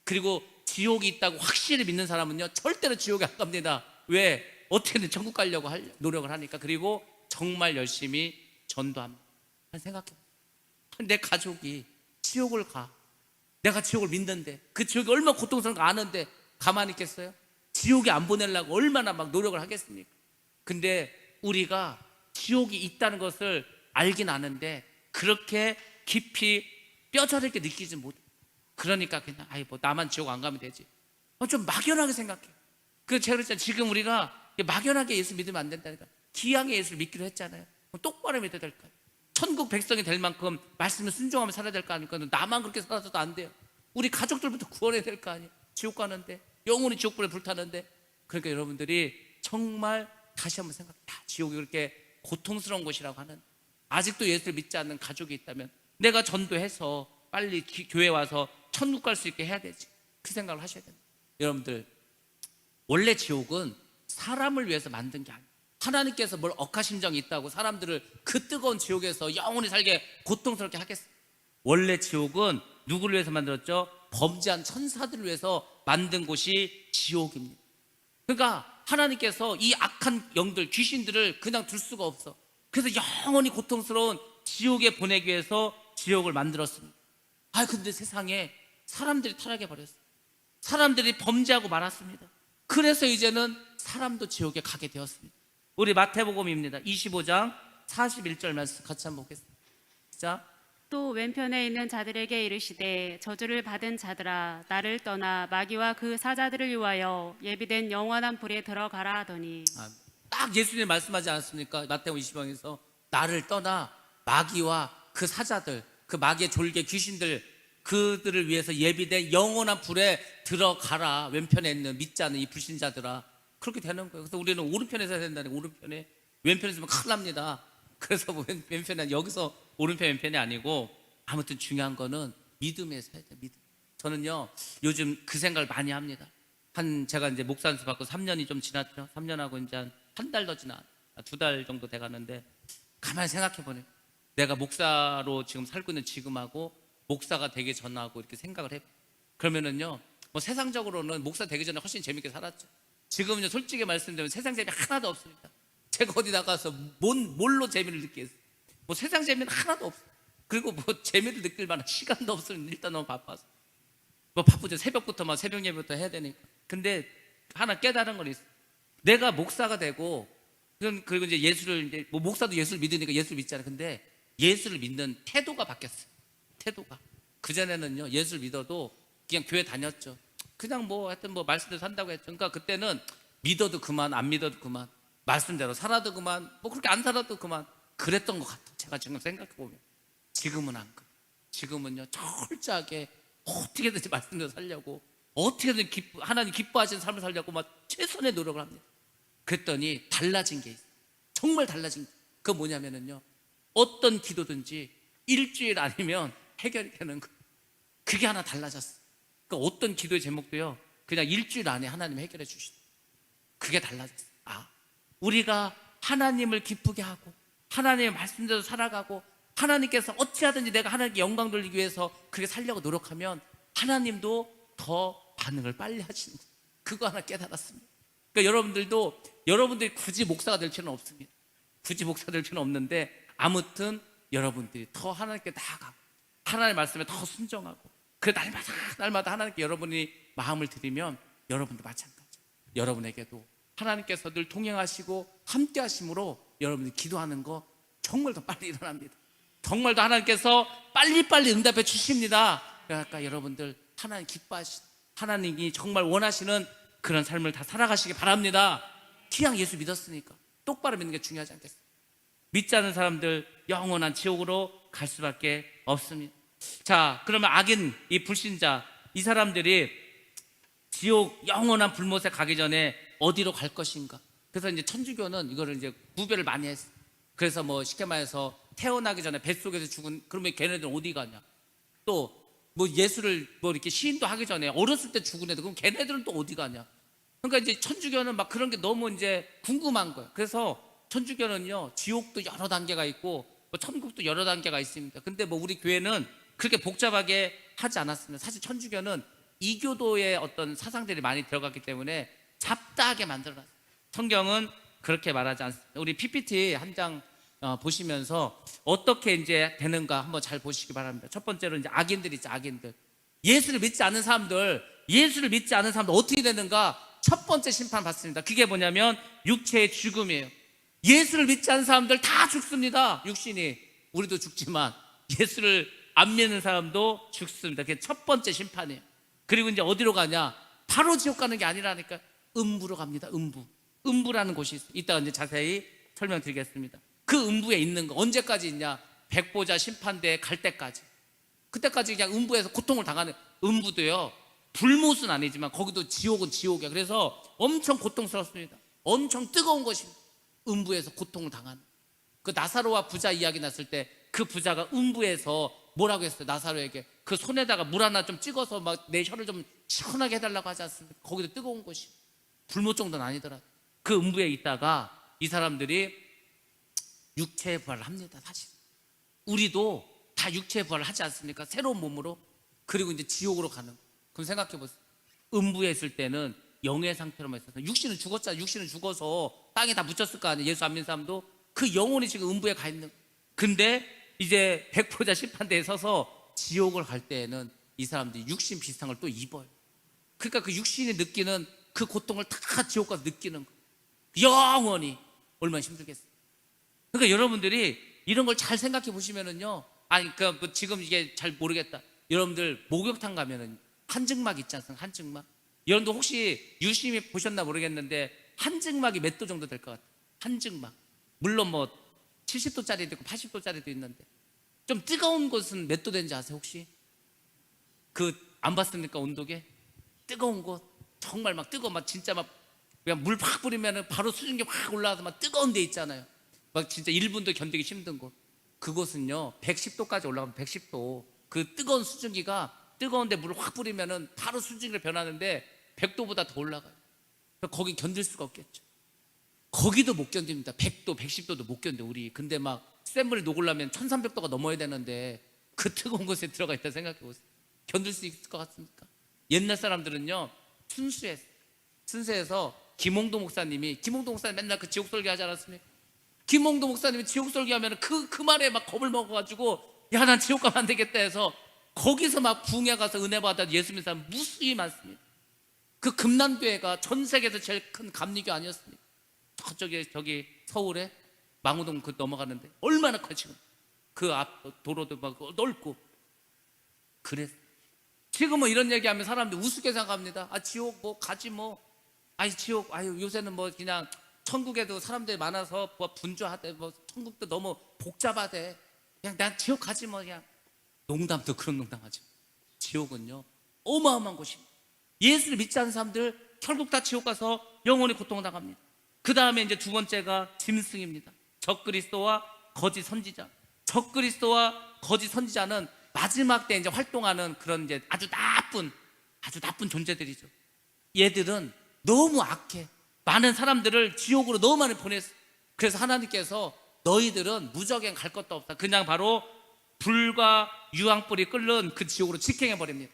그리고 지옥이 있다고 확실히 믿는 사람은요 절대로 지옥에 안 갑니다. 왜? 어떻게든 천국 가려고 노력을 하니까. 그리고 정말 열심히 전도합니다. 생각해. 내 가족이 지옥을 가. 내가 지옥을 믿는데, 그 지옥이 얼마나 고통스러운 거 아는데 가만히 있겠어요? 지옥에 안 보내려고 얼마나 막 노력을 하겠습니까? 근데 우리가 지옥이 있다는 것을 알긴 아는데 그렇게 깊이 뼈저리게 느끼지 못해. 그러니까 그냥 뭐 나만 지옥 안 가면 되지. 좀 막연하게 생각해. 그 제가 그랬잖아요. 지금 우리가 막연하게 예수 믿으면 안 된다니까. 기왕에 예수를 믿기로 했잖아요. 그럼 똑바로 믿어야 될까요? 천국 백성이 될 만큼 말씀에 순종하며 살아야 될 거 아닙니까? 나만 그렇게 살아서도 안 돼요. 우리 가족들부터 구원해야 될 거 아니에요. 지옥 가는데, 영원히 지옥불에 불타는데. 그러니까 여러분들이 정말 다시 한번 생각해. 지옥이 그렇게 고통스러운 곳이라고 하는, 아직도 예수를 믿지 않는 가족이 있다면 내가 전도해서 빨리 교회 와서 천국 갈 수 있게 해야 되지. 그 생각을 하셔야 됩니다. 여러분들, 원래 지옥은 사람을 위해서 만든 게 아니에요. 하나님께서 뭘 억하심정이 있다고 사람들을 그 뜨거운 지옥에서 영원히 살게 고통스럽게 하겠어요? 원래 지옥은 누구를 위해서 만들었죠? 범죄한 천사들을 위해서 만든 곳이 지옥입니다. 그러니까 하나님께서 이 악한 영들, 귀신들을 그냥 둘 수가 없어. 그래서 영원히 고통스러운 지옥에 보내기 위해서 지옥을 만들었습니다. 근데 세상에 사람들이 타락해 버렸어요. 사람들이 범죄하고 말았습니다. 그래서 이제는 사람도 지옥에 가게 되었습니다. 우리 마태복음입니다. 25장 41절 말씀 같이 한번 보겠습니다. 자, 또 왼편에 있는 자들에게 이르시되 저주를 받은 자들아 나를 떠나 마귀와 그 사자들을 위하여 예비된 영원한 불에 들어가라 하더니. 딱 예수님 말씀하지 않았습니까? 마태복음 20장에서 나를 떠나 마귀와 그 사자들, 그 마귀의 졸개 귀신들, 그들을 위해서 예비된 영원한 불에 들어가라. 왼편에 있는 믿지 않는 이 불신자들아. 그렇게 되는 거예요. 그래서 우리는 오른편에서 해야 된다는 거예요. 오른편에. 왼편에서 면 큰일 납니다. 그래서 왼편은 여기서 오른편 왼편이 아니고, 아무튼 중요한 거는 믿음에서 해야 돼요. 믿음. 저는요 요즘 그 생각을 많이 합니다. 제가 이제 목사 안수 받고 3년이 좀 지났죠. 3년하고 이제 한 달 더 지나, 2달 정도 돼 가는데, 가만히 생각해 보네요. 내가 목사로 지금 살고 있는 지금하고 목사가 되기 전하고 이렇게 생각을 해. 그러면은요, 뭐 세상적으로는 목사 되기 전에 훨씬 재밌게 살았죠. 지금은요, 솔직히 말씀드리면 세상 재미 하나도 없습니다. 제가 어디 나가서 뭘로 재미를 느끼겠어요? 뭐 세상 재미는 하나도 없어요. 그리고 뭐 재미를 느낄 만한 시간도 없으면 일단 너무 바빠서. 뭐 바쁘죠. 새벽부터 막 새벽 예배부터 해야 되니까. 근데 하나 깨달은 건 있어요. 내가 목사가 되고, 그리고 이제 예수를, 이제 뭐 목사도 예수를 믿으니까 예수를 믿잖아요. 근데 예수를 믿는 태도가 바뀌었어요. 태도가. 그전에는요, 예수를 믿어도 그냥 교회 다녔죠. 그냥 뭐 하여튼 뭐 말씀대로 산다고 했죠. 그러니까 그때는 믿어도 그만, 안 믿어도 그만, 말씀대로 살아도 그만, 뭐 그렇게 안 살아도 그만, 그랬던 것 같아요. 제가 지금 생각해보면. 지금은 안 그래요. 지금은요, 철저하게 어떻게든지 말씀대로 살려고, 어떻게든 하나님 기뻐하시는 삶을 살려고 막 최선의 노력을 합니다. 그랬더니 달라진 게 있어요. 정말 달라진 게. 그거 뭐냐면은요, 어떤 기도든지 일주일 아니면 해결이 되는 거예요. 그게 하나 달라졌어요. 그러니까 어떤 기도의 제목도요, 그냥 일주일 안에 하나님 해결해 주시죠. 그게 달라졌어요. 우리가 하나님을 기쁘게 하고 하나님의 말씀대로 살아가고, 하나님께서 어찌하든지 내가 하나님께 영광 돌리기 위해서 그렇게 살려고 노력하면 하나님도 더 반응을 빨리 하시는 거예요. 그거 하나 깨달았습니다. 그러니까 여러분들이 굳이 목사가 될 필요는 없습니다. 굳이 목사가 될 필요는 없는데, 아무튼 여러분들이 더 하나님께 나아가고 하나님의 말씀에 더 순종하고, 그 날마다 하나님께 여러분이 마음을 드리면 여러분도 마찬가지예요. 여러분에게도 하나님께서 늘 동행하시고 함께 하심으로 여러분이 기도하는 거 정말 더 빨리 일어납니다. 정말 더 하나님께서 빨리빨리 응답해 주십니다. 그러니까 여러분들 하나님 기뻐하시는, 하나님이 정말 원하시는 그런 삶을 다 살아가시기 바랍니다. 그냥 예수 믿었으니까 똑바로 믿는 게 중요하지 않겠어요? 믿지 않는 사람들 영원한 지옥으로 갈 수밖에 없습니다. 자, 그러면 악인, 이 불신자, 이 사람들이 지옥 영원한 불못에 가기 전에 어디로 갈 것인가? 그래서 이제 천주교는 이거를 이제 구별을 많이 했어요. 그래서 뭐 쉽게 말해서 태어나기 전에 뱃속에서 죽은, 그러면 걔네들은 어디 가냐? 또 뭐 예수를 뭐 이렇게 시인도 하기 전에 어렸을 때 죽은 애들, 그럼 걔네들은 또 어디 가냐? 그러니까 이제 천주교는 막 그런 게 너무 이제 궁금한 거예요. 그래서 천주교는요, 지옥도 여러 단계가 있고 뭐 천국도 여러 단계가 있습니다. 근데 뭐 우리 교회는 그렇게 복잡하게 하지 않았습니다. 사실 천주교는 이교도의 어떤 사상들이 많이 들어갔기 때문에 잡다하게 만들어놨어요. 성경은 그렇게 말하지 않습니다. 우리 PPT 한 장 보시면서 어떻게 이제 되는가 한번 잘 보시기 바랍니다. 첫 번째로 이제 악인들 있죠, 악인들. 예수를 믿지 않는 사람들 어떻게 되는가? 첫 번째 심판 받습니다. 그게 뭐냐면 육체의 죽음이에요. 예수를 믿지 않는 사람들 다 죽습니다. 육신이. 우리도 죽지만 예수를 안 믿는 사람도 죽습니다. 그게 첫 번째 심판이에요. 그리고 이제 어디로 가냐? 바로 지옥 가는 게 아니라니까. 음부로 갑니다. 음부라는 곳이 있어요. 이따가 이제 자세히 설명드리겠습니다. 그 음부에 있는 거 언제까지 있냐? 백보자 심판대에 갈 때까지. 그때까지 그냥 음부에서 고통을 당하는. 음부도요, 불못은 아니지만 거기도 지옥은 지옥이야. 그래서 엄청 고통스럽습니다. 엄청 뜨거운 것입니다. 음부에서 고통을 당하는. 그 나사로와 부자 이야기 났을 때 그 부자가 음부에서 뭐라고 했어요? 나사로에게 그 손에다가 물 하나 좀 찍어서 막 내 혀를 좀 시원하게 해달라고 하지 않습니까? 거기도 뜨거운 것이. 불못 정도는 아니더라. 그 음부에 있다가 이 사람들이 육체의 부활을 합니다. 사실 우리도 다 육체의 부활을 하지 않습니까? 새로운 몸으로. 그리고 이제 지옥으로 가는. 그럼 생각해 보세요. 음부에 있을 때는 영의 상태로만 있었어요. 육신은 죽었잖아요. 육신은 죽어서 땅에 다 묻혔을 거 아니에요. 예수 안 믿는 사람도. 그 영혼이 지금 음부에 가 있는. 근데 이제 백보자 심판대에 서서 지옥을 갈 때에는 이 사람들이 육신 비슷한 걸 또 입어요. 그러니까 그 육신이 느끼는 그 고통을 다 지옥 가서 느끼는 거예요. 영원히. 얼마나 힘들겠어요. 그러니까 여러분들이 이런 걸 잘 생각해 보시면은요, 아니 그러니까 뭐 지금 이게 잘 모르겠다. 여러분들 목욕탕 가면은 한증막 있지 않습니까? 한증막. 여러분들 혹시 유심히 보셨나 모르겠는데 한증막이 몇 도 정도 될 것 같아요? 한증막. 물론 뭐 70도짜리도 있고 80도짜리도 있는데 좀 뜨거운 곳은 몇 도 되는지 아세요 혹시? 그 안 봤습니까? 온도계? 뜨거운 곳 정말 막 뜨거워, 막 진짜 막 그냥 물 확 뿌리면은 바로 수증기 확 올라와서 막 뜨거운 데 있잖아요. 막 진짜 1분도 견디기 힘든 곳. 그곳은요 110도까지 올라가면 110도 그 뜨거운 수증기가 뜨거운데 물을 확 뿌리면은 바로 수증기로 변하는데 100도보다 더 올라가요. 거기 견딜 수가 없겠죠. 거기도 못 견딥니다. 100도, 110도도 못 견뎌 우리. 근데 막 센 물이 녹으려면 1300도가 넘어야 되는데 그 뜨거운 곳에 들어가 있다 생각해 보세요. 견딜 수 있을 것 같습니까? 옛날 사람들은요 순수해서 김홍도 목사님이 맨날 그 지옥 설교 하지 않았습니까? 김홍도 목사님이 지옥 설교하면 그 말에 막 겁을 먹어가지고 야 난 지옥 가면 안 되겠다 해서 거기서 막 부흥회 가서 은혜 받아 예수 믿는 사람 무수히 많습니다. 그 금남교회가 전 세계에서 제일 큰 감리교 아니었습니까? 저기 서울에 망우동 그 넘어가는데 얼마나 커 지금 그 앞 도로도 막 넓고. 그래 지금은 이런 얘기하면 사람들이 우습게 생각합니다. 아 지옥 뭐 가지 뭐 아이 지옥 아유 요새는 뭐 그냥 천국에도 사람들이 많아서 뭐 분주하대 뭐 천국도 너무 복잡하대 그냥 난 지옥 가지 뭐 그냥. 농담도 그런 농담하지. 지옥은요 어마어마한 곳입니다. 예수를 믿지 않는 사람들 결국 다 지옥 가서 영원히 고통을 당합니다. 그 다음에 이제 두 번째가 짐승입니다. 적그리스도와 거짓 선지자. 적그리스도와 거짓 선지자는 마지막 때 이제 활동하는 그런 이제 아주 나쁜 존재들이죠. 얘들은 너무 악해. 많은 사람들을 지옥으로 너무 많이 보냈어. 그래서 하나님께서 너희들은 무적행 갈 것도 없다. 그냥 바로 불과 유황불이 끓는 그 지옥으로 직행해버립니다.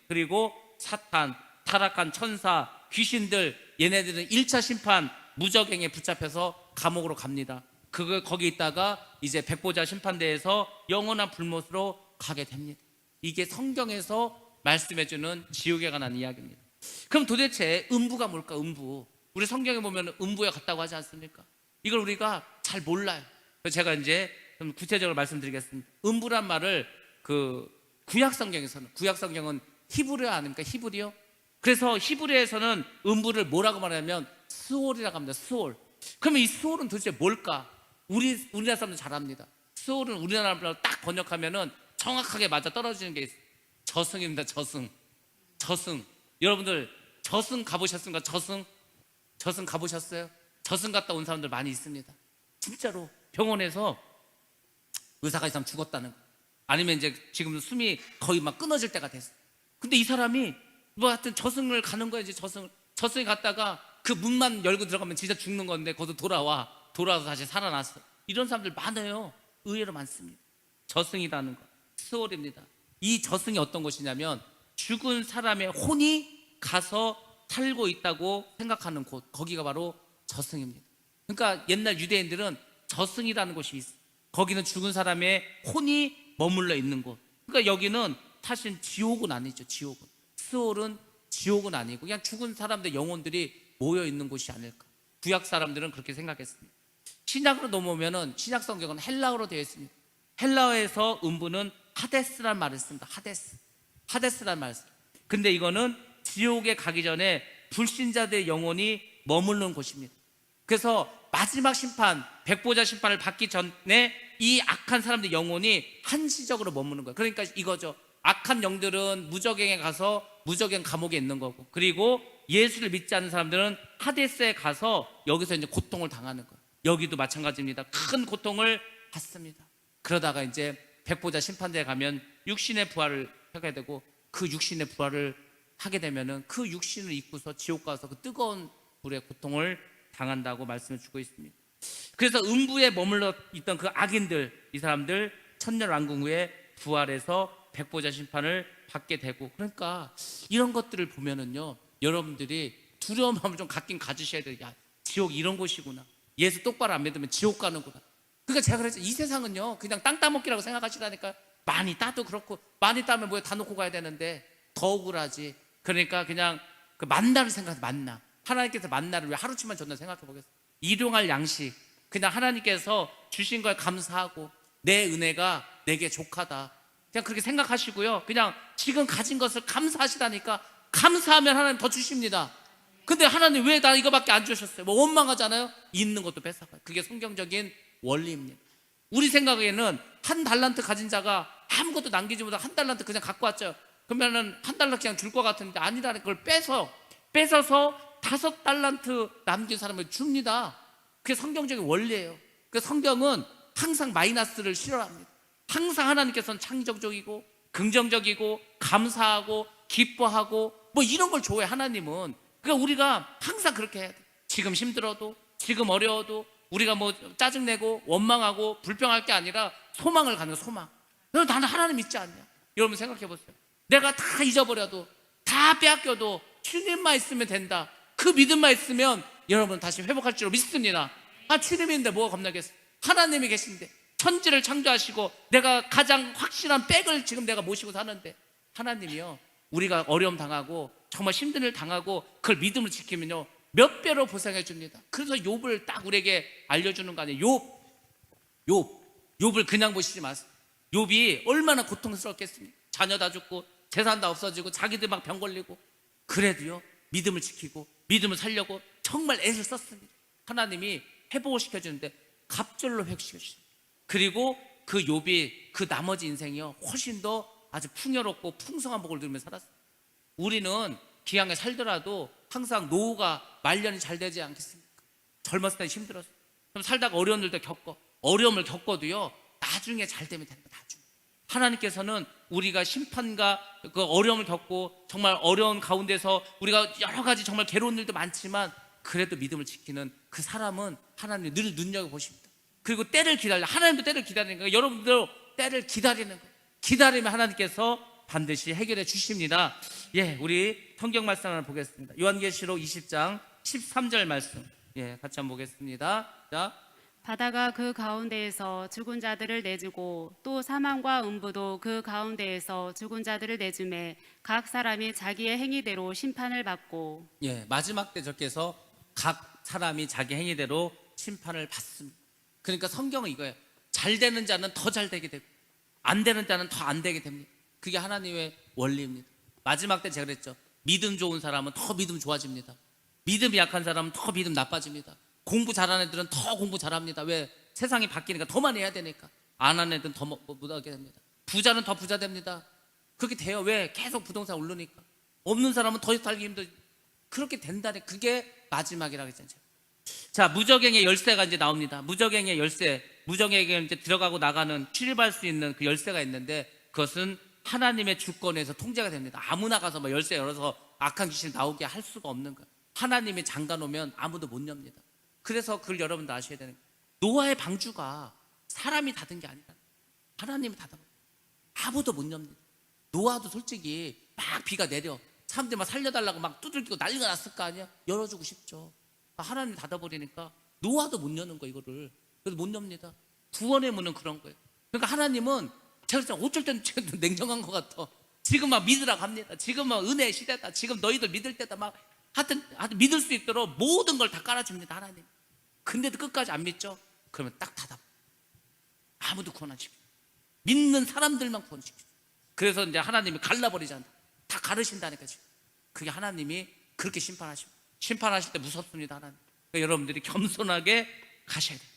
그리고 사탄, 타락한 천사, 귀신들 얘네들은 1차 심판 무적행에 붙잡혀서 감옥으로 갑니다. 거기 있다가 이제 백보자 심판대에서 영원한 불못으로 가게 됩니다. 이게 성경에서 말씀해주는 지옥에 관한 이야기입니다. 그럼 도대체 음부가 뭘까? 음부. 우리 성경에 보면 음부에 갔다고 하지 않습니까? 이걸 우리가 잘 몰라요. 그래서 제가 이제 좀 구체적으로 말씀드리겠습니다. 음부란 말을 그 구약 성경은 히브리어 아닙니까? 히브리어. 그래서 히브리어에서는 음부를 뭐라고 말하냐면 스올이라고 합니다. 스올. 그러면 이 스올은 도대체 뭘까? 우리나라 사람들 잘 압니다. 스올은 우리나라 말로 딱 번역하면은 정확하게 맞아 떨어지는 게 있어요. 저승입니다. 저승. 여러분들 저승 가보셨습니까? 저승 가보셨어요? 저승 갔다 온 사람들 많이 있습니다. 진짜로 병원에서 의사가 이 사람 죽었다는 거, 아니면 이제 지금 숨이 거의 막 끊어질 때가 됐어. 근데 이 사람이 뭐 하여튼 저승을 가는 거야. 이제 저승에 갔다가 그 문만 열고 들어가면 진짜 죽는 건데 거기서 돌아와서 다시 살아났어. 이런 사람들 많아요. 의외로 많습니다. 저승이라는 거 스월입니다. 이 저승이 어떤 곳이냐면 죽은 사람의 혼이 가서 살고 있다고 생각하는 곳, 거기가 바로 저승입니다. 그러니까 옛날 유대인들은 저승이라는 곳이 있어요. 거기는 죽은 사람의 혼이 머물러 있는 곳. 그러니까 여기는 사실 지옥은 아니죠. 스월은 지옥은 아니고 그냥 죽은 사람들 영혼들이 모여 있는 곳이 아닐까. 구약 사람들은 그렇게 생각했습니다. 신약으로 넘어오면은 신약 성경은 헬라어로 되어 있습니다. 헬라어에서 음부는 하데스란 말을 씁니다. 하데스란 말을 씁니다. 근데 이거는 지옥에 가기 전에 불신자들의 영혼이 머무르는 곳입니다. 그래서 마지막 심판, 백보자 심판을 받기 전에 이 악한 사람들 영혼이 한시적으로 머무는 거예요. 그러니까 이거죠. 악한 영들은 무적행에 가서 무적행 감옥에 있는 거고, 그리고 예수를 믿지 않는 사람들은 하데스에 가서 여기서 이제 고통을 당하는 거예요. 여기도 마찬가지입니다. 큰 고통을 받습니다. 그러다가 이제 백보자 심판대에 가면 육신의 부활을 하게 되고, 그 육신의 부활을 하게 되면은 그 육신을 입고서 지옥 가서 그 뜨거운 불의 고통을 당한다고 말씀을 주고 있습니다. 그래서 음부에 머물러 있던 그 악인들, 이 사람들 천년왕궁 후에 부활해서 백보자 심판을 받게 되고, 그러니까 이런 것들을 보면은요, 여러분들이 두려운 마음을 좀 갖긴 가지셔야 돼요. 야, 지옥 이런 곳이구나. 예수 똑바로 안 믿으면 지옥 가는구나. 그러니까 제가 그랬죠. 이 세상은요 그냥 땅 따먹기라고 생각하시라니까. 많이 따도 그렇고, 많이 따면 뭐에 다 놓고 가야 되는데 더 억울하지. 그러니까 그냥 그 만나를 생각해서, 만나, 하나님께서 만나를 왜 하루치만 줬나 생각해 보겠어요. 일용할 양식, 그냥 하나님께서 주신 거에 감사하고 내 은혜가 내게 족하다, 그냥 그렇게 생각하시고요. 그냥 지금 가진 것을 감사하시다니까. 감사하면 하나님 더 주십니다. 근데 하나님 왜 나 이거밖에 안 주셨어요? 뭐 원망하잖아요. 있는 것도 뺏어가요. 그게 성경적인 원리입니다. 우리 생각에는 한 달란트 가진 자가 아무것도 남기지 못하고 한 달란트 그냥 갖고 왔죠. 그러면은 한 달란트 그냥 줄 것 같은데 아니라는 걸 뺏어서 5달란트 남긴 사람을 줍니다. 그게 성경적인 원리예요. 그 성경은 항상 마이너스를 싫어합니다. 항상 하나님께서는 창조적이고 긍정적이고 감사하고 기뻐하고 뭐 이런 걸 좋아해 하나님은. 그러니까 우리가 항상 그렇게 해야 돼. 지금 힘들어도, 지금 어려워도 우리가 뭐 짜증내고 원망하고 불평할 게 아니라 소망을 갖는 소망. 나는 하나님 믿지 않냐? 여러분 생각해 보세요. 내가 다 잊어버려도, 다 빼앗겨도 주님만 있으면 된다. 그 믿음만 있으면 여러분 다시 회복할 줄 믿습니다. 주님인데 뭐가 겁나겠어? 하나님이 계신데, 천지를 창조하시고 내가 가장 확실한 백을 지금 내가 모시고 사는데, 하나님이요 우리가 어려움 당하고 정말 힘든 일 당하고 그걸 믿음을 지키면요 몇 배로 보상해 줍니다. 그래서 욥을 딱 우리에게 알려주는 거 아니에요. 욥을 그냥 보시지 마세요. 욥이 얼마나 고통스럽겠습니까? 자녀 다 죽고 재산 다 없어지고 자기들 막 병 걸리고, 그래도요 믿음을 지키고 믿음을 살려고 정말 애를 썼습니다. 하나님이 회복을 시켜주는데 갑절로 회복시켜주십니다. 그리고 그 욥이 그 나머지 인생이요 훨씬 더 아주 풍요롭고 풍성한 복을 누리며 살았어요. 우리는 기왕에 살더라도 항상 노후가 말년이 잘 되지 않겠습니까? 젊었을 때 힘들었어. 그럼 살다가 어려운 일도 겪고, 어려움을 겪어도요 나중에 잘 되면 된다. 나중에 하나님께서는 우리가 심판과 그 어려움을 겪고 정말 어려운 가운데서 우리가 여러 가지 정말 괴로운 일도 많지만 그래도 믿음을 지키는 그 사람은 하나님이 늘 눈여겨보십니다. 그리고 때를 기다려, 하나님도 때를 기다리는 거예요. 여러분도 때를 기다리는 거예요. 기다리면 하나님께서 반드시 해결해 주십니다. 예, 우리 성경 말씀 하나 보겠습니다. 요한계시록 20장 13절 말씀, 예, 같이 한번 보겠습니다. 자, 바다가 그 가운데에서 죽은 자들을 내주고 또 사망과 음부도 그 가운데에서 죽은 자들을 내주매 각 사람이 자기의 행위대로 심판을 받고. 예, 마지막 때 저께서 각 사람이 자기 행위대로 심판을 받습니다. 그러니까 성경은 이거예요. 잘 되는 자는 더 잘 되게 되고 안 되는 자는 더 안 되게 됩니다. 그게 하나님의 원리입니다. 마지막 때 제가 그랬죠. 믿음 좋은 사람은 더 믿음 좋아집니다. 믿음이 약한 사람은 더 믿음 나빠집니다. 공부 잘하는 애들은 더 공부 잘합니다. 왜? 세상이 바뀌니까 더 많이 해야 되니까. 안 하는 애들은 더 못하게 됩니다. 부자는 더 부자 됩니다. 그렇게 돼요. 왜? 계속 부동산 오르니까. 없는 사람은 더 살기 힘들죠. 그렇게 된다니. 그게 마지막이라고 했잖아요. 자, 무적행의 열쇠가 이제 나옵니다. 무적행의 열쇠, 무적행에 이제 들어가고 나가는, 출입할 수 있는 그 열쇠가 있는데 그것은 하나님의 주권에서 통제가 됩니다. 아무나 가서 뭐 열쇠 열어서 악한 귀신 나오게 할 수가 없는 거예요. 하나님이 잠가 놓으면 아무도 못 엽니다. 그래서 그걸 여러분도 아셔야 되는 거예요. 노아의 방주가 사람이 닫은 게 아니다. 하나님이 닫아버려요. 아무도 못 엽니다. 노아도 솔직히 막 비가 내려 사람들이 막 살려달라고 막 두들기고 난리가 났을 거 아니야. 열어주고 싶죠. 하나님이 닫아버리니까 노아도 못 여는 거예요. 이거를. 그래서 못 엽니다. 구원의 문은 그런 거예요. 그러니까 하나님은 제가 어쩔 때는 냉정한 것 같아. 지금 막 믿으라고 합니다. 지금 막 은혜의 시대다. 지금 너희들 믿을 때다. 막 하여튼 믿을 수 있도록 모든 걸 다 깔아줍니다. 하나님. 근데도 끝까지 안 믿죠? 그러면 딱 닫아. 아무도 구원 안 시켜. 믿는 사람들만 구원시켜. 그래서 이제 하나님이 갈라버리잖아. 다 가르신다니까 지금. 그게 하나님이 그렇게 심판하십니다. 심판하실 때 무섭습니다. 하나님. 그러니까 여러분들이 겸손하게 가셔야 돼요.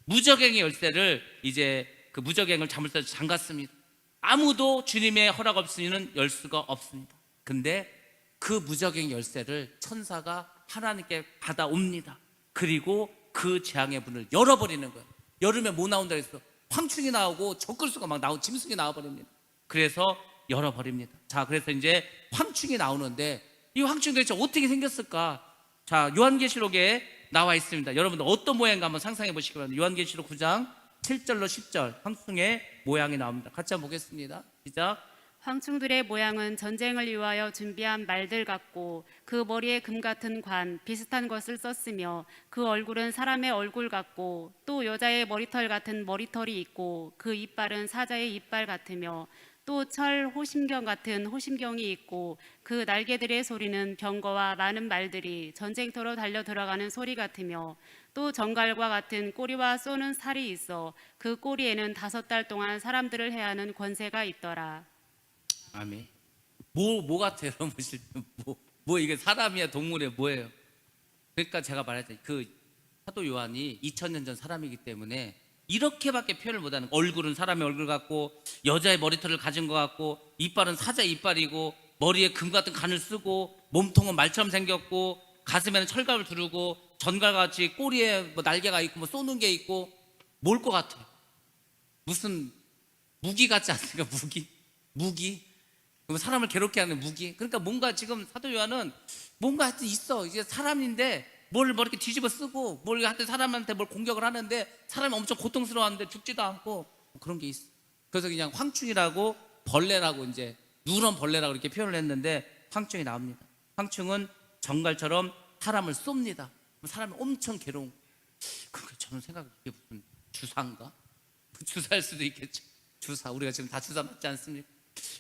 무적행의 열쇠를 이제 그 무적행을 자물쇠로 잠갔습니다. 아무도 주님의 허락 없이는 열 수가 없습니다. 근데 그 무적행 열쇠를 천사가 하나님께 받아옵니다. 그리고 그 재앙의 문을 열어버리는 거예요. 열으면 뭐 나온다 그랬어? 황충이 나오고 적글수가 막 나오고 짐승이 나와버립니다. 그래서 열어버립니다. 자, 그래서 이제 황충이 나오는데 이 황충이 도대체 어떻게 생겼을까? 자, 요한계시록에 나와 있습니다. 여러분들 어떤 모양인가 한번 상상해 보시기 바랍니다. 요한계시록 9장 7절로 10절 황충의 모양이 나옵니다. 같이 한번 보겠습니다. 시작. 황충들의 모양은 전쟁을 위하여 준비한 말들 같고 그 머리에 금 같은 관 비슷한 것을 썼으며 그 얼굴은 사람의 얼굴 같고 또 여자의 머리털 같은 머리털이 있고 그 이빨은 사자의 이빨 같으며 또 철 호심경 같은 호심경이 있고 그 날개들의 소리는 병거와 많은 말들이 전쟁터로 달려 들어가는 소리 같으며 또 정갈과 같은 꼬리와 쏘는 살이 있어 그 꼬리에는 5달 동안 사람들을 해하는 권세가 있더라. 아멘. 뭐 같아요? 보실 때 뭐 이게 사람이야 동물이야 뭐예요? 그러니까 제가 말했잖아요. 그 사도 요한이 2000년 전 사람이기 때문에 이렇게밖에 표현을 못하는 거예요. 얼굴은 사람의 얼굴 같고 여자의 머리털을 가진 것 같고 이빨은 사자의 이빨이고 머리에 금 같은 관을 쓰고 몸통은 말처럼 생겼고 가슴에는 철갑을 두르고 전갈같이 꼬리에 뭐 날개가 있고 뭐 쏘는 게 있고 뭘 것 같아요? 무슨 무기 같지 않습니까? 무기? 그럼 사람을 괴롭게 하는 무기. 그러니까 뭔가 지금 사도 요한은 뭔가 하여튼 있어. 이제 사람인데 뭘 이렇게 뒤집어 쓰고 뭘 하여튼 사람한테 뭘 공격을 하는데 사람이 엄청 고통스러워하는데 죽지도 않고 뭐 그런 게 있어. 그래서 그냥 황충이라고 벌레라고 이제 누런 벌레라고 이렇게 표현을 했는데 황충이 나옵니다. 황충은 정갈처럼 사람을 쏩니다. 사람이 엄청 괴로운. 그러니까 저는 생각해 이게 무슨 주사인가? 주사일 수도 있겠죠. 주사. 우리가 지금 다 주사 맞지 않습니까?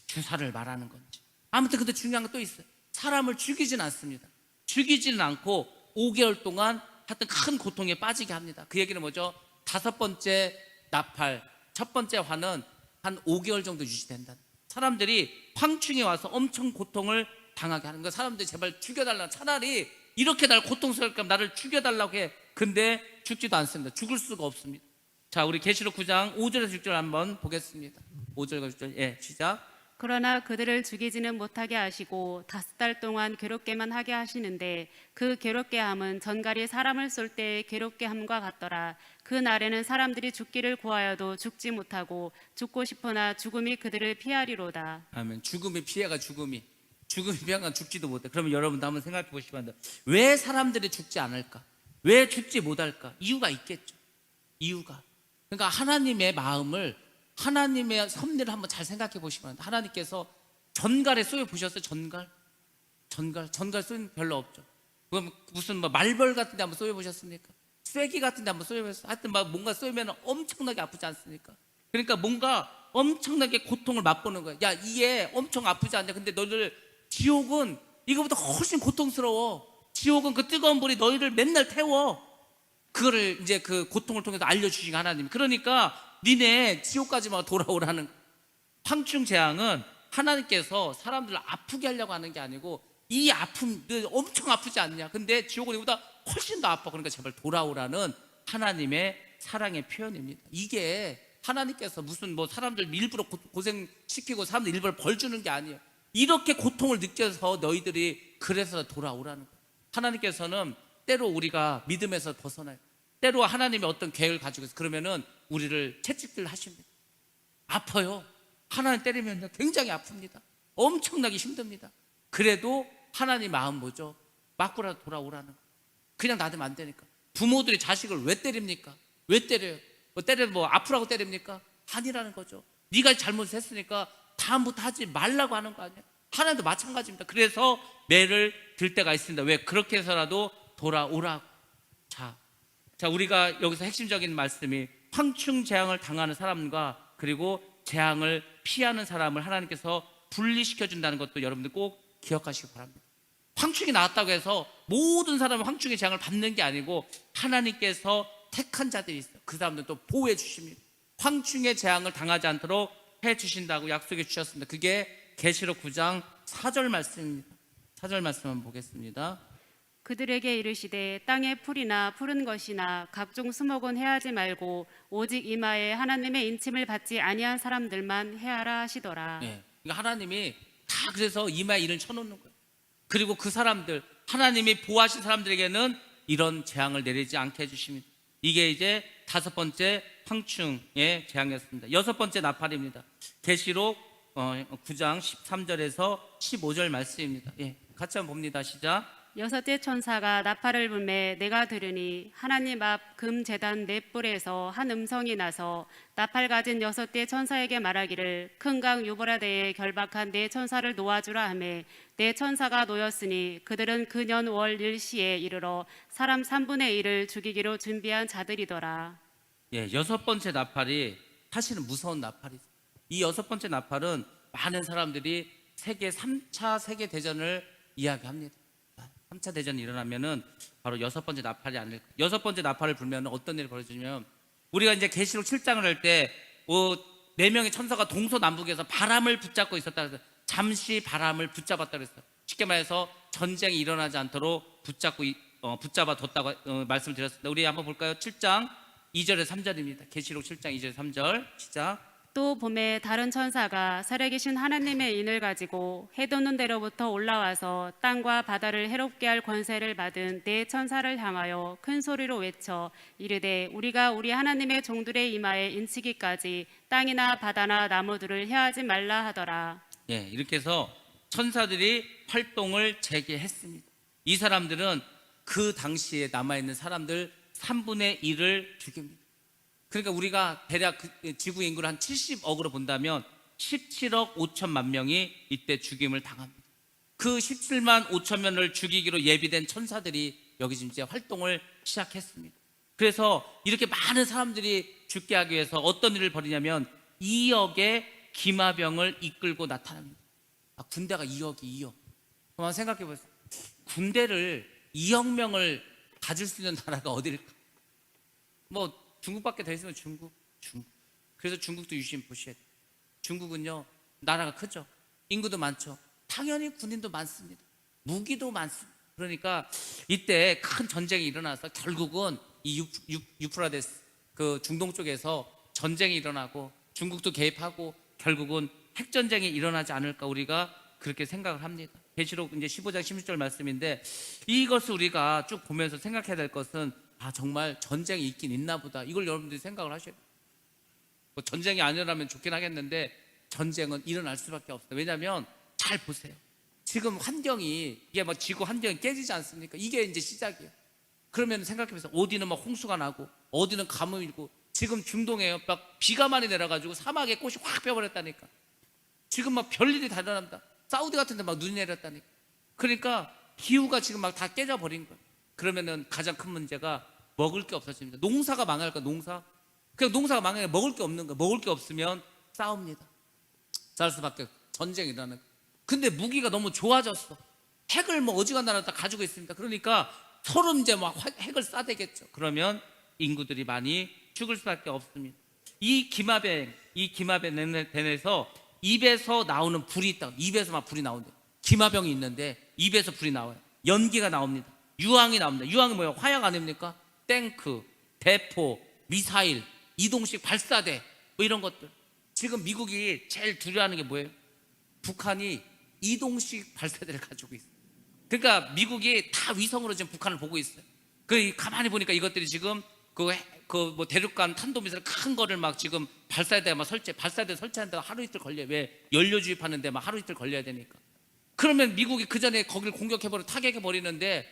주사를 말하는 건지. 아무튼 근데 중요한 건 또 있어요. 사람을 죽이진 않습니다. 죽이지는 않고 5개월 동안 하여튼 큰 고통에 빠지게 합니다. 그 얘기는 뭐죠? 5번째 나팔, 첫 번째 화는 한 5개월 정도 유지된다. 사람들이 황충이 와서 엄청 고통을 당하게 하는 거예요. 사람들이 제발 죽여달라. 차라리 이렇게 날 고통스럽게 나를 죽여달라고 해. 근데 죽지도 않습니다. 죽을 수가 없습니다. 자, 우리 계시록 9장 5절에서 6절 한번 보겠습니다. 5절과 6절. 예, 시작. 그러나 그들을 죽이지는 못하게 하시고 5달 동안 괴롭게만 하게 하시는데 그 괴롭게 함은 전갈이 사람을 쏠 때의 괴롭게 함과 같더라. 그 날에는 사람들이 죽기를 구하여도 죽지 못하고 죽고 싶으나 죽음이 그들을 피하리로다. 아멘. 죽음의 피해가 죽음이 피해가 죽지도 못해. 그러면 여러분도 한번 생각해 보시기 바랍니다. 왜 사람들이 죽지 않을까? 왜 죽지 못할까? 이유가 있겠죠. 이유가. 그러니까 하나님의 마음을, 하나님의 섭리를 한번 잘 생각해 보시면 하나님께서 전갈에 쏘여 보셨어요? 전갈 쏘인 별로 없죠. 그럼 무슨 뭐 말벌 같은 데 한번 쏘여 보셨습니까? 쐐기 같은 데 한번 쏘여 보셨어요? 하여튼 막 뭔가 쏘이면 엄청나게 아프지 않습니까? 그러니까 뭔가 엄청나게 고통을 맛보는 거야. 야, 이게 엄청 아프지 않냐? 근데 너희들 지옥은 이거보다 훨씬 고통스러워. 지옥은 그 뜨거운 불이 너희를 맨날 태워. 그거를 이제 그 고통을 통해서 알려주신 하나님. 그러니까 니네 지옥까지만 돌아오라는. 황충 재앙은 하나님께서 사람들을 아프게 하려고 하는 게 아니고 이 아픔 엄청 아프지 않냐? 근데 지옥은 이보다 훨씬 더 아파. 그러니까 제발 돌아오라는 하나님의 사랑의 표현입니다. 이게 하나님께서 무슨 뭐 사람들 일부러 고생시키고 사람들 일부러 벌 주는 게 아니에요. 이렇게 고통을 느껴서 너희들이 그래서 돌아오라는 거예요. 하나님께서는 때로 우리가 믿음에서 벗어나요. 때로 하나님의 어떤 계획을 가지고 있어요. 그러면은 우리를 채찍질 하십니다. 아파요. 하나님 때리면 굉장히 아픕니다. 엄청나게 힘듭니다. 그래도 하나님 마음 뭐죠? 맞고라도 돌아오라는 거예요. 그냥 놔두면 안 되니까. 부모들이 자식을 왜 때립니까? 왜 때려요? 뭐 아프라고 때립니까? 아니라는 거죠. 네가 잘못했으니까 다음부터 하지 말라고 하는 거 아니에요? 하나님도 마찬가지입니다. 그래서 매를 들 때가 있습니다. 왜? 그렇게 해서라도 돌아오라고. 자, 우리가 여기서 핵심적인 말씀이 황충 재앙을 당하는 사람과 그리고 재앙을 피하는 사람을 하나님께서 분리시켜 준다는 것도 여러분들 꼭 기억하시기 바랍니다. 황충이 나왔다고 해서 모든 사람은 황충의 재앙을 받는 게 아니고 하나님께서 택한 자들이 있어요. 그 사람들은 또 보호해 주십니다. 황충의 재앙을 당하지 않도록 해 주신다고 약속해 주셨습니다. 그게 계시록 9장 4절 말씀입니다. 4절 말씀 한번 보겠습니다. 그들에게 이르시되 땅의 풀이나 푸른 것이나 각종 수목은 해하지 말고 오직 이마에 하나님의 인침을 받지 아니한 사람들만 해하라 하시더라. 예. 그러니까 하나님이 다 그래서 이마에 이를 쳐놓는 거예요. 그리고 그 사람들, 하나님이 보호하신 사람들에게는 이런 재앙을 내리지 않게 해주십니다. 이게 이제 5번째 황충의 재앙이었습니다. 6번째 나팔입니다. 계시록 9장 13절에서 15절 말씀입니다. 예, 같이 한번 봅니다. 시작. 여섯째 천사가 나팔을 불매 내가 들으니 하나님 앞 금 제단 넷 뿔에서 한 음성이 나서 나팔 가진 여섯째 천사에게 말하기를 큰 강 유브라데에 결박한 네 천사를 놓아주라 하매 네 천사가 놓였으니 그들은 그년 월 일시에 이르러 사람 3분의 1을 죽이기로 준비한 자들이더라. 예, 여섯 번째 나팔이 사실은 무서운 나팔이죠. 이 여섯 번째 나팔은 많은 사람들이 세계 3차 세계 대전을 이야기합니다. 3차 대전이 일어나면은 바로 여섯 번째 나팔이 아닐까. 여섯 번째 나팔을 불면 어떤 일이 벌어지냐면 우리가 이제 계시록 7장을 할 때 네 명의 천사가 동서남북에서 바람을 붙잡고 있었다 그래서 잠시 바람을 붙잡았다 그랬어요. 쉽게 말해서 전쟁이 일어나지 않도록 붙잡아 뒀다고 말씀을 드렸습니다. 우리 한번 볼까요? 7장 2절에 3절입니다. 계시록 7장 2절 3절 시작. 또 봄에 다른 천사가 살아계신 하나님의 인을 가지고 해 돋는 데로부터 올라와서 땅과 바다를 해롭게 할 권세를 받은 네 천사를 향하여 큰 소리로 외쳐 이르되 우리가 우리 하나님의 종들의 이마에 인치기까지 땅이나 바다나 나무들을 해하지 말라 하더라. 예, 이렇게 해서 천사들이 활동을 재개했습니다. 이 사람들은 그 당시에 남아있는 사람들 3분의 1을 죽입니다. 그러니까 우리가 대략 지구 인구를 한 70억으로 본다면 17억 5천만 명이 이때 죽임을 당합니다. 그 17만 5천 명을 죽이기로 예비된 천사들이 여기 지금 이제 활동을 시작했습니다. 그래서 이렇게 많은 사람들이 죽게 하기 위해서 어떤 일을 벌이냐면 2억의 기마병을 이끌고 나타납니다. 군대가 2억. 그만 생각해 보세요. 군대를 2억 명을 가질 수 있는 나라가 어디일까? 뭐 중국밖에 더 있으면 중국. 그래서 중국도 유심 보셔야 돼요. 중국은요 나라가 크죠. 인구도 많죠. 당연히 군인도 많습니다. 무기도 많습니다. 그러니까 이때 큰 전쟁이 일어나서 결국은 이 유프라데스 그 중동 쪽에서 전쟁이 일어나고 중국도 개입하고 결국은 핵전쟁이 일어나지 않을까 우리가 그렇게 생각을 합니다. 계시록 이제 15장 16절 말씀인데 이것을 우리가 쭉 보면서 생각해야 될 것은 정말 전쟁이 있긴 있나 보다. 이걸 여러분들이 생각을 하셔야 돼요. 뭐 전쟁이 안 일어나면 좋긴 하겠는데 전쟁은 일어날 수밖에 없어요. 왜냐하면 잘 보세요. 지금 환경이 이게 뭐 지구 환경이 깨지지 않습니까? 이게 이제 시작이에요. 그러면 생각해보세요. 어디는 막 홍수가 나고 어디는 가뭄이 일고 지금 중동에 막 비가 많이 내려가지고 사막에 꽃이 확 펴버렸다니까. 지금 막 별일이 다 일어납니다. 사우디 같은 데 막 눈이 내렸다니까. 그러니까 기후가 지금 막 다 깨져버린 거예요. 그러면은 가장 큰 문제가 먹을 게 없어집니다. 농사가 망할까 농사? 그냥 농사가 망하게 먹을 게 없는 거예요. 먹을 게 없으면 싸웁니다. 싸울 수밖에 전쟁이 일어나는 거예요. 근데 무기가 너무 좋아졌어. 핵을 뭐 어지간하나 다 가지고 있습니다. 그러니까 서로 이제 막 핵을 쏴대겠죠. 그러면 인구들이 많이 죽을 수밖에 없습니다. 이 기마병에서 입에서 나오는 불이 있다. 입에서 막 불이 나오는데 기마병이 있는데 입에서 불이 나와요. 연기가 나옵니다. 유황이 나옵니다. 유황이 뭐예요? 화약 아닙니까? 탱크, 대포, 미사일, 이동식 발사대 뭐 이런 것들. 지금 미국이 제일 두려워하는 게 뭐예요? 북한이 이동식 발사대를 가지고 있어요. 그러니까 미국이 다 위성으로 지금 북한을 보고 있어요. 그 가만히 보니까 이것들이 지금 뭐 대륙간 탄도미사일 큰 거를 막 지금 발사대 설치하는데 하루 이틀 걸려요. 왜? 연료 주입하는데 막 하루 이틀 걸려야 되니까. 그러면 미국이 그 전에 거기를 타격해 버리는데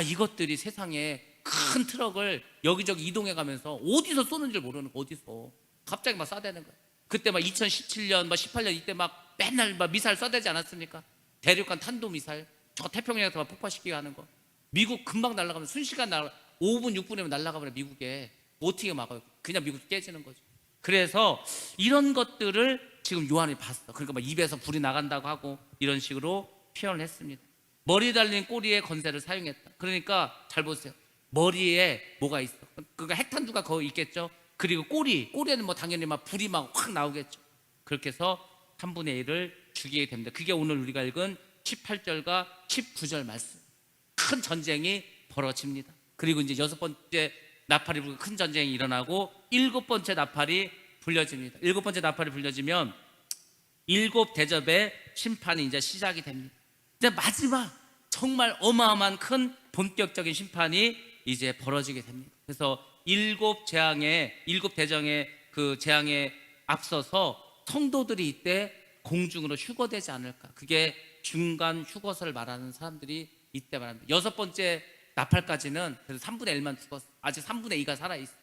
이것들이 세상에 큰 트럭을 여기저기 이동해 가면서 어디서 쏘는지 모르는 거. 어디서 갑자기 막 쏴대는 거예요. 그때 막 2017년, 18년 이때 막 맨날 막 미사일 쏴대지 않았습니까? 대륙간 탄도미사일 저 태평양에서 막 폭파시키게 하는 거. 미국 금방 날아가면 순식간 5분 6분이면 날아가면 미국에 어떻게 막아요? 그냥 미국이 깨지는 거죠. 그래서 이런 것들을 지금 요한이 봤어. 그러니까 막 입에서 불이 나간다고 하고 이런 식으로 표현을 했습니다. 머리 달린 꼬리의 건세를 사용했다. 그러니까 잘 보세요. 머리에 뭐가 있어? 그러니까 핵탄두가 거기 있겠죠. 그리고 꼬리에는 뭐 당연히 막 불이 막 확 나오겠죠. 그렇게 해서 3분의 1을 죽이게 됩니다. 그게 오늘 우리가 읽은 18절과 19절 말씀. 큰 전쟁이 벌어집니다. 그리고 이제 여섯 번째 나팔이 불고 큰 전쟁이 일어나고 일곱 번째 나팔이 불려집니다. 일곱 번째 나팔이 불려지면 일곱 대접의 심판이 이제 시작이 됩니다. 이제 마지막 정말 어마어마한 큰 본격적인 심판이 이제 벌어지게 됩니다. 그래서 일곱 대정의 그 재앙에 앞서서 성도들이 이때 공중으로 휴거되지 않을까. 그게 중간 휴거설을 말하는 사람들이 이때 말합니다. 6번째 나팔까지는 그래서 3분의 1만 죽었어. 아직 3분의 2가 살아있어.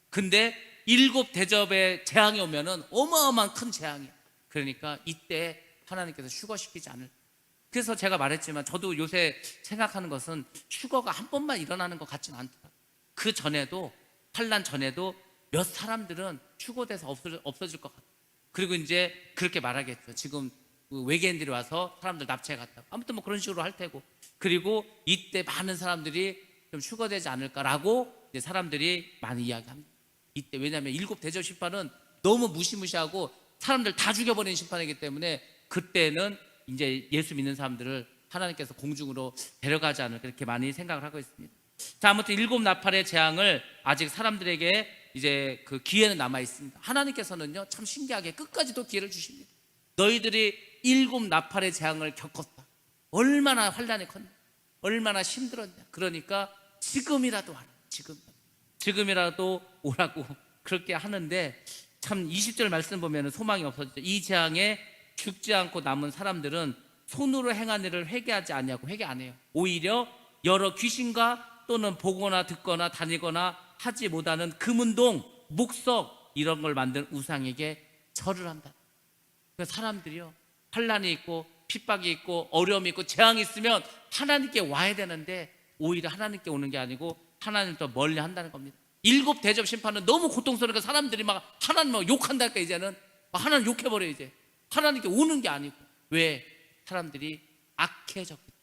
근데 7 대접의 재앙이 오면은 어마어마한 큰 재앙이야. 그러니까 이때 하나님께서 휴거시키지 않을. 그래서 제가 말했지만 저도 요새 생각하는 것은 휴거가 한 번만 일어나는 것 같지는 않더라고요. 그 전에도, 환난 전에도 몇 사람들은 휴거돼서 없어질 것 같아요. 그리고 이제 그렇게 말하겠죠. 지금 외계인들이 와서 사람들 납치해 갔다고. 아무튼 뭐 그런 식으로 할 테고. 그리고 이때 많은 사람들이 좀 휴거되지 않을까라고 이제 사람들이 많이 이야기합니다. 이때 왜냐하면 7 대접 심판은 너무 무시무시하고 사람들 다 죽여버리는 심판이기 때문에 그때는 이제 예수 믿는 사람들을 하나님께서 공중으로 데려가지 않을까 이렇게 많이 생각을 하고 있습니다. 자, 아무튼 7 나팔의 재앙을 아직 사람들에게 이제 그 기회는 남아 있습니다. 하나님께서는요 참 신기하게 끝까지도 기회를 주십니다. 너희들이 7 나팔의 재앙을 겪었다. 얼마나 환난이 컸냐, 얼마나 힘들었냐. 그러니까 지금이라도 하라. 지금이라도 오라고 그렇게 하는데 참 20절 말씀 보면 소망이 없어지죠. 이 재앙에 죽지 않고 남은 사람들은 손으로 행한 일을 회개하지 않냐고 회개 안 해요. 오히려 여러 귀신과 또는 보거나 듣거나 다니거나 하지 못하는 금운동, 목석 이런 걸 만든 우상에게 절을 한다. 그러니까 사람들이요 환난이 있고 핍박이 있고 어려움이 있고 재앙이 있으면 하나님께 와야 되는데 오히려 하나님께 오는 게 아니고 하나님을 더 멀리 한다는 겁니다. 7 대접 심판은 너무 고통스러우니까 사람들이 막 하나님 막 욕한다니까 이제는 하나님 욕해버려. 이제 하나님께 오는 게 아니고. 왜? 사람들이 악해졌기 때문에.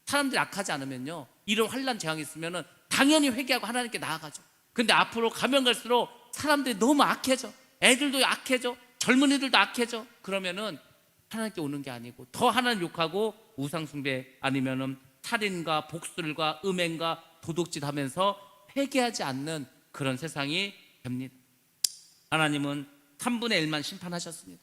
사람들이 악하지 않으면요 이런 환난 재앙이 있으면은 당연히 회개하고 하나님께 나아가죠. 근데 앞으로 가면 갈수록 사람들이 너무 악해져. 애들도 악해져. 젊은이들도 악해져. 그러면은 하나님께 오는 게 아니고 더 하나님 욕하고 우상숭배 아니면은 살인과 복술과 음행과 도둑질 하면서 회개하지 않는 그런 세상이 됩니다. 하나님은 3분의 1만 심판하셨습니다.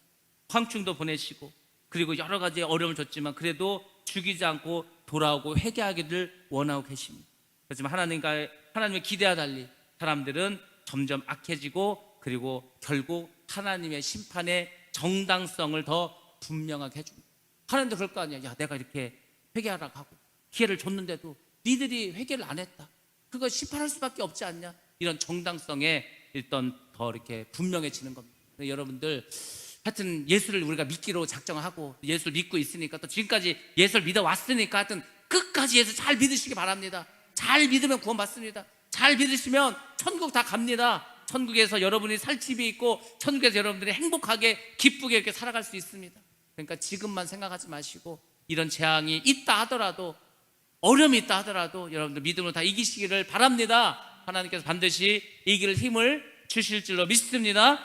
황충도 보내시고 그리고 여러 가지 어려움을 줬지만 그래도 죽이지 않고 돌아오고 회개하기를 원하고 계십니다. 그렇지만 하나님의 기대와 달리 사람들은 점점 악해지고 그리고 결국 하나님의 심판의 정당성을 더 분명하게 해줍니다. 하나님도 그럴 거 아니야. 야, 내가 이렇게 회개하라고 하고 기회를 줬는데도 니들이 회개를 안 했다. 그거 심판할 수밖에 없지 않냐. 이런 정당성에 일단 더 이렇게 분명해지는 겁니다. 여러분들 하여튼 예수를 우리가 믿기로 작정하고 예수를 믿고 있으니까 또 지금까지 예수를 믿어왔으니까 하여튼 끝까지 예수 잘 믿으시기 바랍니다. 잘 믿으면 구원받습니다. 잘 믿으시면 천국 다 갑니다. 천국에서 여러분이 살 집이 있고 천국에서 여러분들이 행복하게 기쁘게 이렇게 살아갈 수 있습니다. 그러니까 지금만 생각하지 마시고 이런 재앙이 있다 하더라도 어려움이 있다 하더라도 여러분들 믿음으로 다 이기시기를 바랍니다. 하나님께서 반드시 이길 힘을 주실 줄로 믿습니다.